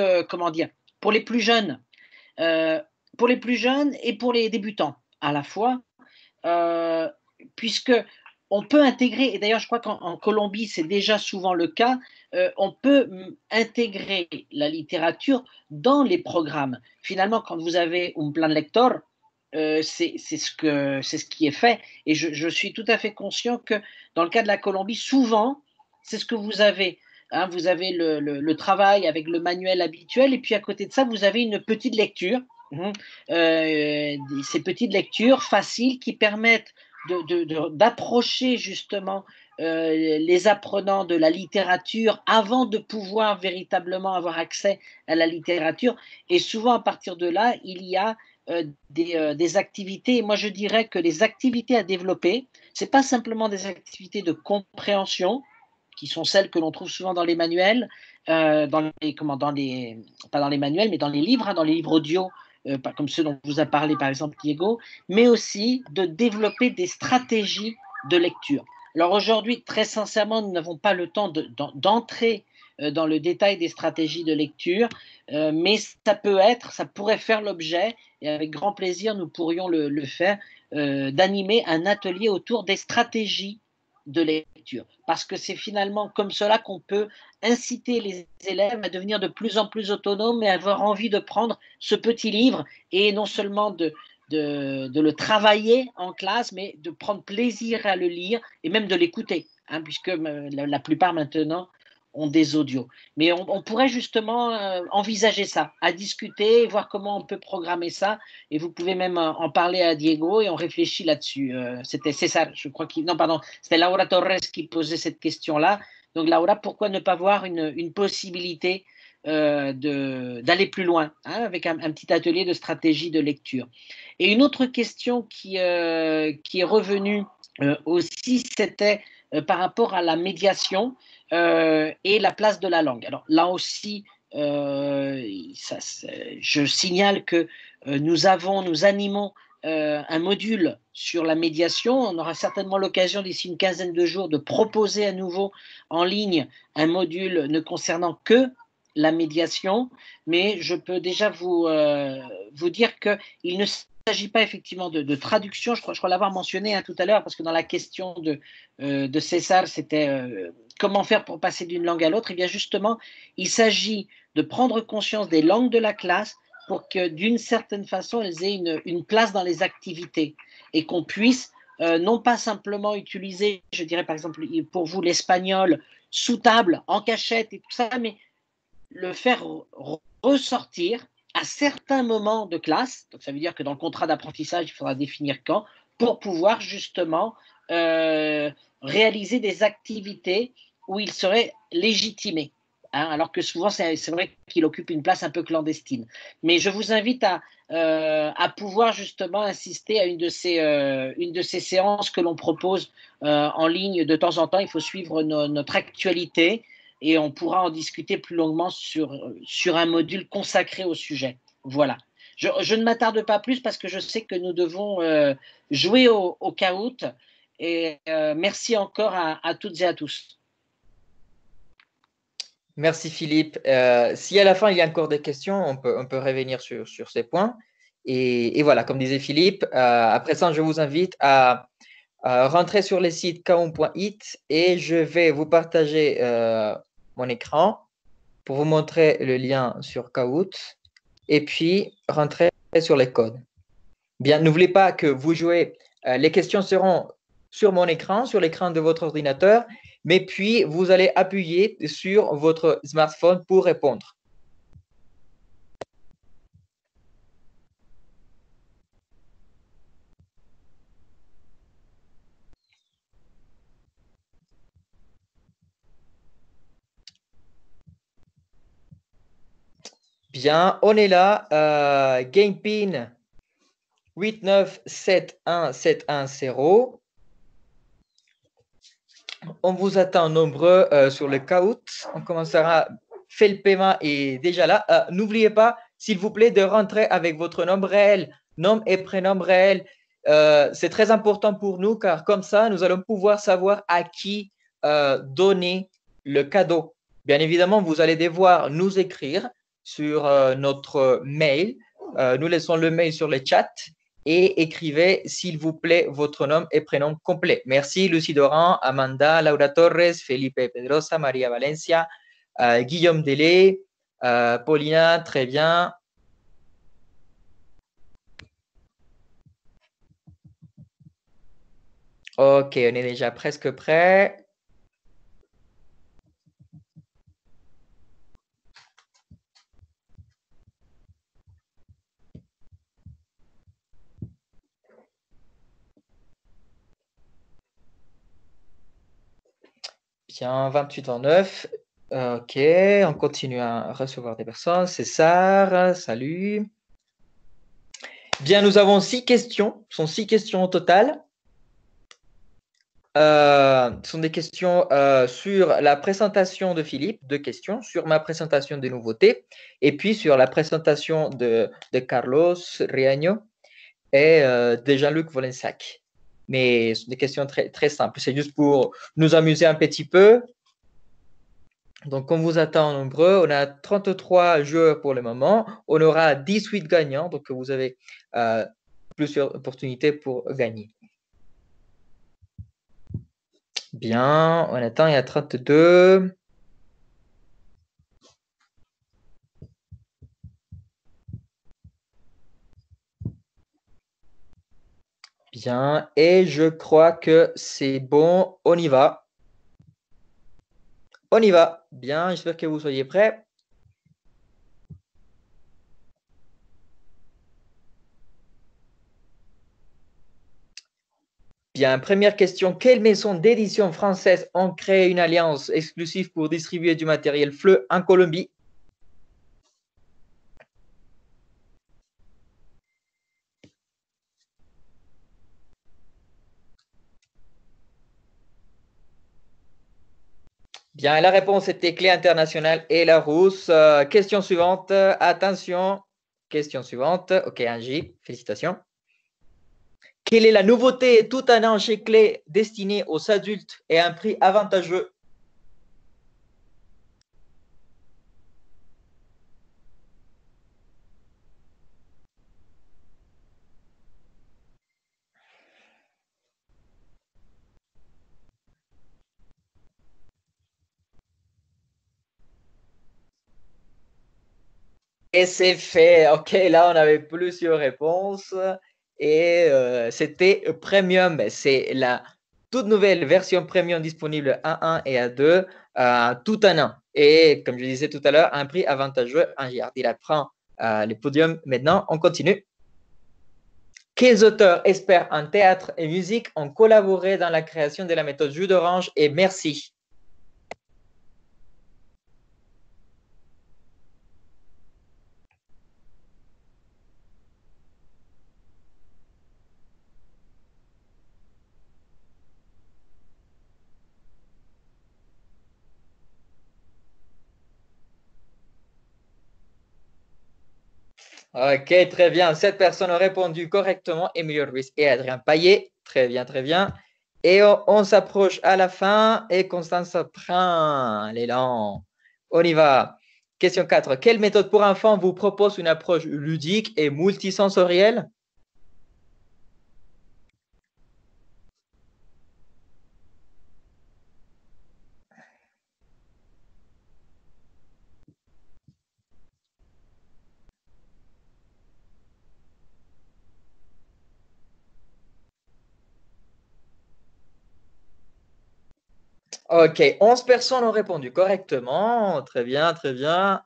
pour les plus jeunes et pour les débutants à la fois, puisque on peut intégrer, et d'ailleurs je crois qu'en Colombie c'est déjà souvent le cas, on peut intégrer la littérature dans les programmes. Finalement, quand vous avez un plan lector, c'est ce qui est fait. Et je suis tout à fait conscient que dans le cas de la Colombie, souvent, c'est ce que vous avez. Hein, vous avez le travail avec le manuel habituel, et puis à côté de ça, vous avez une petite lecture. Ces petites lectures faciles qui permettent d'approcher justement les apprenants de la littérature avant de pouvoir véritablement avoir accès à la littérature. Et souvent, à partir de là, il y a des activités. Et moi, je dirais que les activités à développer, ce n'est pas simplement des activités de compréhension, qui sont celles que l'on trouve souvent dans les manuels, pas dans les manuels, mais dans les livres, hein, dans les livres audio, comme ceux dont vous a parlé par exemple Diego, mais aussi de développer des stratégies de lecture. Alors aujourd'hui, très sincèrement, nous n'avons pas le temps d'entrer dans le détail des stratégies de lecture, mais ça pourrait faire l'objet, et avec grand plaisir nous pourrions le faire, d'animer un atelier autour des stratégies de lecture, parce que c'est finalement comme cela qu'on peut inciter les élèves à devenir de plus en plus autonomes et à avoir envie de prendre ce petit livre et non seulement de le travailler en classe, mais de prendre plaisir à le lire et même de l'écouter, hein, puisque la plupart maintenant ont des audios. Mais on pourrait justement envisager ça, à discuter, voir comment on peut programmer ça, et vous pouvez même en parler à Diego et on réfléchit là-dessus. C'était César, je crois non, pardon, c'était Laura Torres qui posait cette question-là. Donc Laura, pourquoi ne pas voir une possibilité d'aller plus loin, hein, avec un petit atelier de stratégie de lecture. Et une autre question qui est revenue aussi, c'était par rapport à la médiation et la place de la langue. Alors là aussi, je signale que nous animons un module sur la médiation. On aura certainement l'occasion d'ici une quinzaine de jours de proposer à nouveau en ligne un module ne concernant que la médiation, mais je peux déjà vous dire qu'il ne s'agit pas effectivement de traduction. Je crois l'avoir mentionné tout à l'heure, parce que dans la question de César, c'était comment faire pour passer d'une langue à l'autre. Et bien justement, il s'agit de prendre conscience des langues de la classe pour que d'une certaine façon, elles aient une place dans les activités et qu'on puisse non pas simplement utiliser, je dirais par exemple pour vous l'espagnol sous table, en cachette et tout ça, mais le faire ressortir à certains moments de classe. Donc ça veut dire que dans le contrat d'apprentissage, il faudra définir quand, pour pouvoir justement réaliser des activités où il serait légitimé. Hein, alors que souvent, c'est vrai qu'il occupe une place un peu clandestine. Mais je vous invite à pouvoir justement insister à une de ces séances que l'on propose en ligne de temps en temps. Il faut suivre notre actualité et on pourra en discuter plus longuement sur un module consacré au sujet. Voilà. Je ne m'attarde pas plus parce que je sais que nous devons jouer au Kahoot. Et merci encore à toutes et à tous. Merci Philippe. Si à la fin il y a encore des questions, on peut revenir sur ces points. Et voilà, comme disait Philippe, après ça, je vous invite à rentrer sur le site kahoot.it et je vais vous partager mon écran pour vous montrer le lien sur Kahoot et puis rentrer sur les codes. Bien, n'oubliez pas que vous jouez, les questions seront sur mon écran, sur l'écran de votre ordinateur, mais puis vous allez appuyer sur votre smartphone pour répondre. Bien, on est là. GamePin 8971710. On vous attend nombreux sur le Kahoot. On commencera. Felpema est déjà là. N'oubliez pas, s'il vous plaît, de rentrer avec votre nom réel, nom et prénom réel. C'est très important pour nous car comme ça, nous allons pouvoir savoir à qui donner le cadeau. Bien évidemment, vous allez devoir nous écrire sur notre mail. Nous laissons le mail sur le chat et écrivez, s'il vous plaît, votre nom et prénom complet. Merci, Lucie Doran, Amanda, Laura Torres, Felipe Pedrosa, Maria Valencia, Guillaume Delay, Paulina, très bien. Ok, on est déjà presque prêt. Bien, 28-29. Ok, on continue à recevoir des personnes. César, salut. Bien, nous avons 6 questions. Ce sont 6 questions au total. Ce sont des questions sur la présentation de Philippe, 2 questions, sur ma présentation des nouveautés, et puis sur la présentation de Carlos Riaño et de Jean-Luc Volensac. Mais ce sont des questions très, très simples. C'est juste pour nous amuser un petit peu. Donc, on vous attend nombreux. On a 33 joueurs pour le moment. On aura 18 gagnants. Donc, vous avez plusieurs opportunités pour gagner. Bien, on attend, il y a 32. Bien, et je crois que c'est bon. On y va. On y va. Bien, j'espère que vous soyez prêts. Bien, première question. Quelle maison d'édition française ont créé une alliance exclusive pour distribuer du matériel FLE en Colombie? Bien, la réponse était Clé Internationale et Larousse. Question suivante. Attention. Question suivante. Ok, Angie, félicitations. Quelle est la nouveauté tout un an chez Clé destinée aux adultes et à un prix avantageux? Et c'est fait. Ok, là, on avait plusieurs réponses. Et c'était Premium. C'est la toute nouvelle version Premium disponible à 1 et à 2 tout un an. Et comme je disais tout à l'heure, un prix avantageux. Il apprend le podium. Maintenant, on continue. Quels auteurs experts en théâtre et musique ont collaboré dans la création de la méthode jus d'orange et merci? Ok, très bien. 7 personnes ont répondu correctement. Emilio Ruiz et Adrien Payet. Très bien, très bien. Et on s'approche à la fin et Constance prend l'élan. On y va. Question 4. Quelle méthode pour enfants vous propose une approche ludique et multisensorielle? Ok, 11 personnes ont répondu correctement. Très bien, très bien.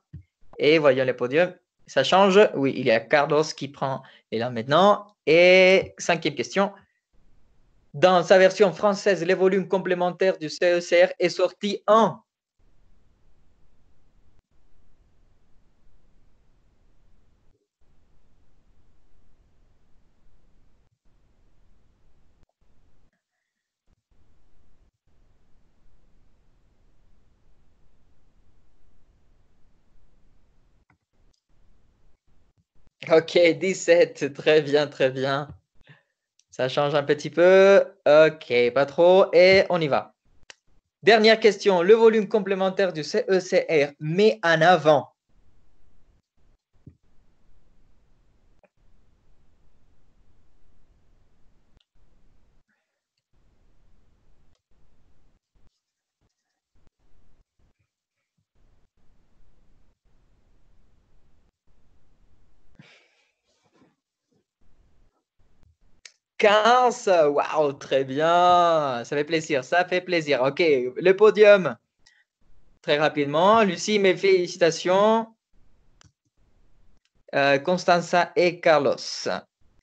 Et voyons les podiums. Ça change. Oui, il y a Carlos qui prend l'élan maintenant. Et 5e question. Dans sa version française, les volumes complémentaires du CECR est sorti en. Ok, 17. Très bien, très bien. Ça change un petit peu. Ok, pas trop. Et on y va. Dernière question. Le volume complémentaire du CECR met en avant. 15. Waouh, très bien. Ça fait plaisir, ça fait plaisir. OK, le podium. Très rapidement. Lucie, mes félicitations. Constanza et Carlos.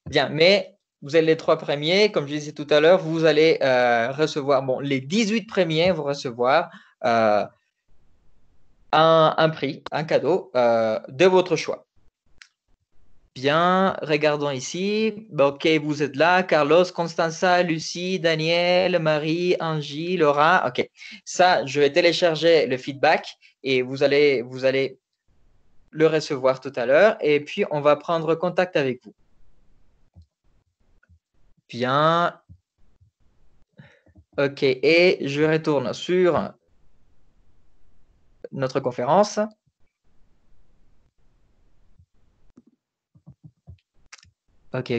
Bien, mais vous êtes les 3 premiers. Comme je disais tout à l'heure, vous allez recevoir, bon, les 18 premiers vont recevoir un prix, un cadeau de votre choix. Bien, regardons ici. OK, vous êtes là. Carlos, Constanza, Lucie, Daniel, Marie, Angie, Laura. OK, ça, je vais télécharger le feedback et vous allez le recevoir tout à l'heure. Et puis, on va prendre contact avec vous. Bien. OK, et je retourne sur notre conférence. OK.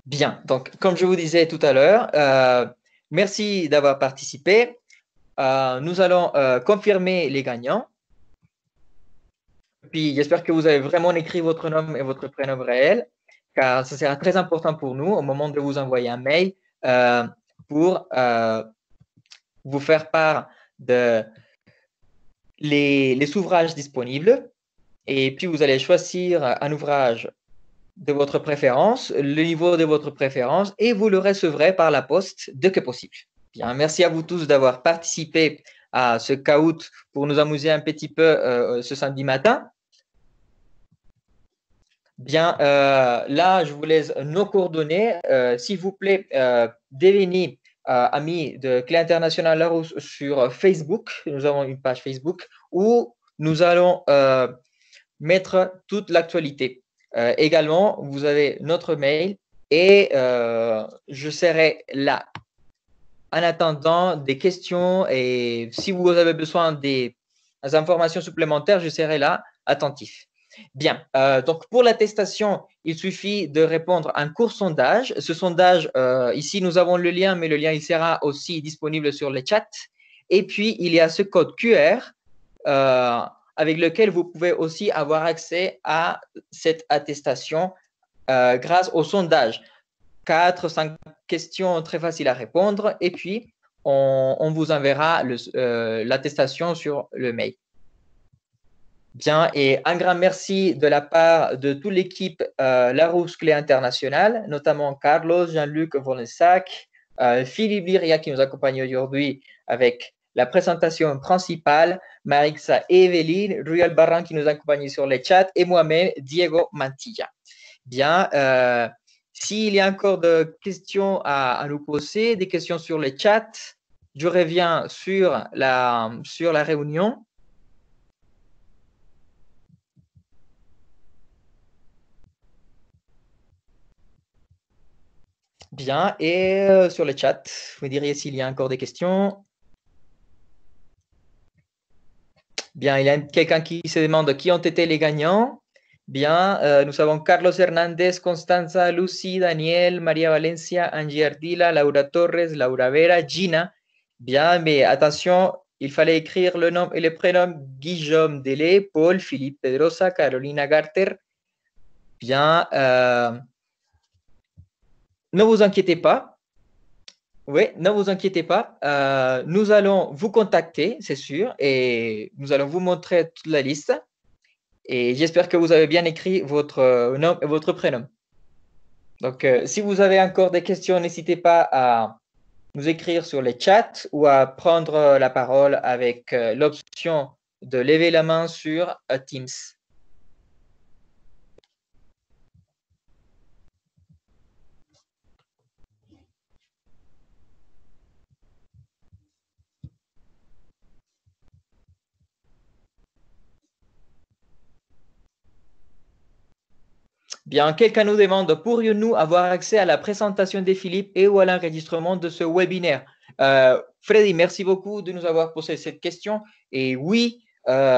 Bien, donc comme je vous disais tout à l'heure, merci d'avoir participé. Nous allons confirmer les gagnants. Puis j'espère que vous avez vraiment écrit votre nom et votre prénom réel, car ça sera très important pour nous au moment de vous envoyer un mail pour vous faire part de les ouvrages disponibles. Et puis vous allez choisir un ouvrage de votre préférence, le niveau de votre préférence, et vous le recevrez par la poste dès que possible. Bien, merci à vous tous d'avoir participé à ce Kahoot pour nous amuser un petit peu ce samedi matin. Bien, là, je vous laisse nos coordonnées. S'il vous plaît, devenez amis de Clé Internationale Larousse sur Facebook. Nous avons une page Facebook où nous allons mettre toute l'actualité. Également, vous avez notre mail et je serai là en attendant des questions et si vous avez besoin des informations supplémentaires, je serai là attentif. Bien, donc pour l'attestation, il suffit de répondre à un court sondage. Ce sondage, ici, nous avons le lien, mais le lien il sera aussi disponible sur le chat. Et puis, il y a ce code QR avec lequel vous pouvez aussi avoir accès à cette attestation grâce au sondage. 4, 5 questions très faciles à répondre et puis on vous enverra l'attestation sur le mail. Bien, et un grand merci de la part de toute l'équipe Larousse Clé Internationale, notamment Carlos, Jean-Luc Volensac, Philippe Liria qui nous accompagne aujourd'hui avec la présentation principale, Marixa et Evelyne, Ruel Barran qui nous accompagne sur les chats et moi-même, Diego Mantilla. Bien, s'il y a encore de questions à nous poser, des questions sur les chats, je reviens sur la réunion. Bien, et sur le chat, vous me diriez s'il y a encore des questions. Bien, il y a quelqu'un qui se demande qui ont été les gagnants. Bien, nous avons Carlos Hernández, Constanza, Lucy, Daniel, María Valencia, Angie Ardila, Laura Torres, Laura Vera, Gina. Bien, mais attention, il fallait écrire le nom et le prénom Guillaume Delay, Paul, Philippe Pedrosa, Carolina Garter. Bien, ne vous inquiétez pas. Oui, ne vous inquiétez pas. Nous allons vous contacter, c'est sûr, et nous allons vous montrer toute la liste. Et j'espère que vous avez bien écrit votre nom et votre prénom. Donc, si vous avez encore des questions, n'hésitez pas à nous écrire sur les chats ou à prendre la parole avec l'option de lever la main sur Teams. Bien, quelqu'un nous demande, pourrions-nous avoir accès à la présentation de Philippe et ou à l'enregistrement de ce webinaire? Freddy, merci beaucoup de nous avoir posé cette question. Et oui,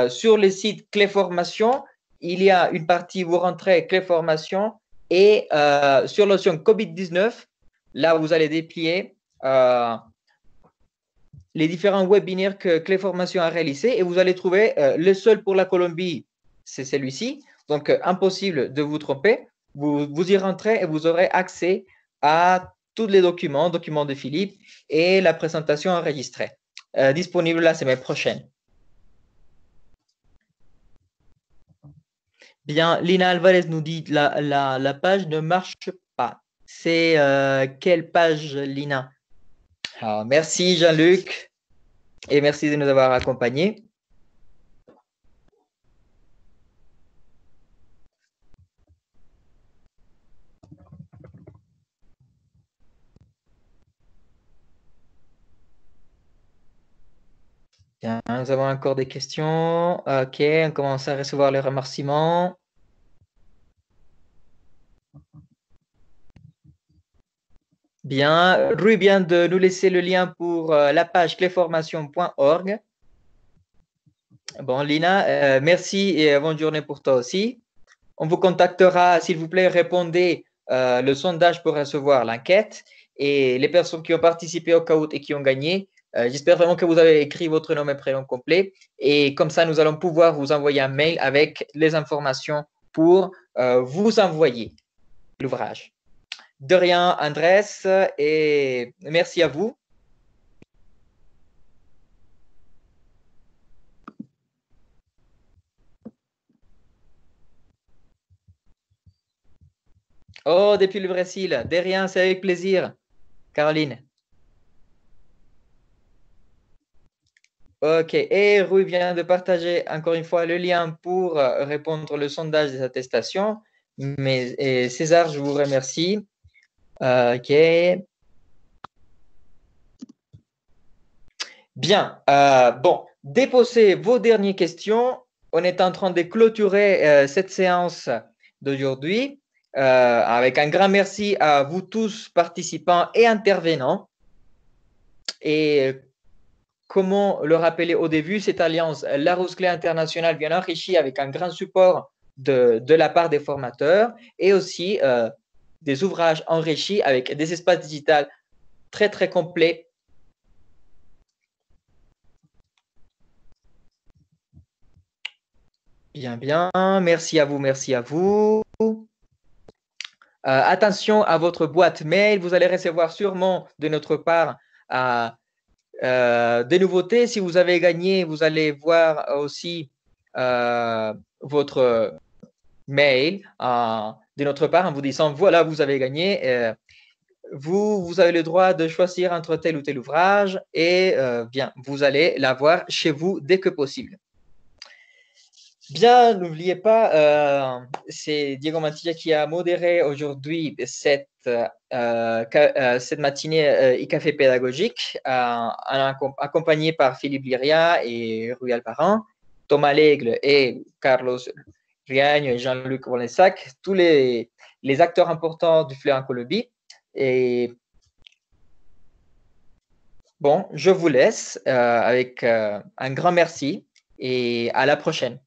sur le site Clé Formation, il y a une partie, vous rentrez Clé Formation et sur l'option COVID-19, là, vous allez déplier les différents webinaires que Clé Formation a réalisés et vous allez trouver le seul pour la Colombie, c'est celui-ci. Donc, impossible de vous tromper. Vous y rentrez et vous aurez accès à tous les documents de Philippe et la présentation enregistrée, disponible la semaine prochaine. Bien, Lina Alvarez nous dit la page ne marche pas. C'est quelle page, Lina? Alors, merci Jean-Luc et merci de nous avoir accompagnés. Bien, nous avons encore des questions. Ok, on commence à recevoir les remerciements. Bien, Rui vient de nous laisser le lien pour la page cléformation.org. Bon, Lina, merci et bonne journée pour toi aussi. On vous contactera, s'il vous plaît, répondez le sondage pour recevoir l'enquête. Et les personnes qui ont participé au Kahoot et qui ont gagné, j'espère vraiment que vous avez écrit votre nom et prénom complet. Et comme ça, nous allons pouvoir vous envoyer un mail avec les informations pour vous envoyer l'ouvrage. De rien, Andrés, et merci à vous. Oh, depuis le Brésil, de rien, c'est avec plaisir. Caroline. Ok, et Rui vient de partager encore une fois le lien pour répondre au sondage des attestations. Mais César, je vous remercie. Ok. Bien. Bon, déposez vos dernières questions. On est en train de clôturer cette séance d'aujourd'hui avec un grand merci à vous tous participants et intervenants. Et comment le rappeler au début, cette alliance Larousse-Clé International vient enrichie avec un grand support de la part des formateurs et aussi des ouvrages enrichis avec des espaces digitaux très, très complets. Bien, bien. Merci à vous, merci à vous. Attention à votre boîte mail. Vous allez recevoir sûrement de notre part des nouveautés. Si vous avez gagné, vous allez voir aussi votre mail de notre part en vous disant voilà, vous avez gagné. Vous avez le droit de choisir entre tel ou tel ouvrage et bien, vous allez l'avoir chez vous dès que possible. Bien, n'oubliez pas, c'est Diego Mantilla qui a modéré aujourd'hui cette matinée e-café pédagogique, accompagné par Philippe Liria et Rui Alparan, Thomas Lègle et Carlos Riagne et Jean-Luc Volessac, tous les acteurs importants du FLE en Colombie. Et bon, je vous laisse avec un grand merci et à la prochaine.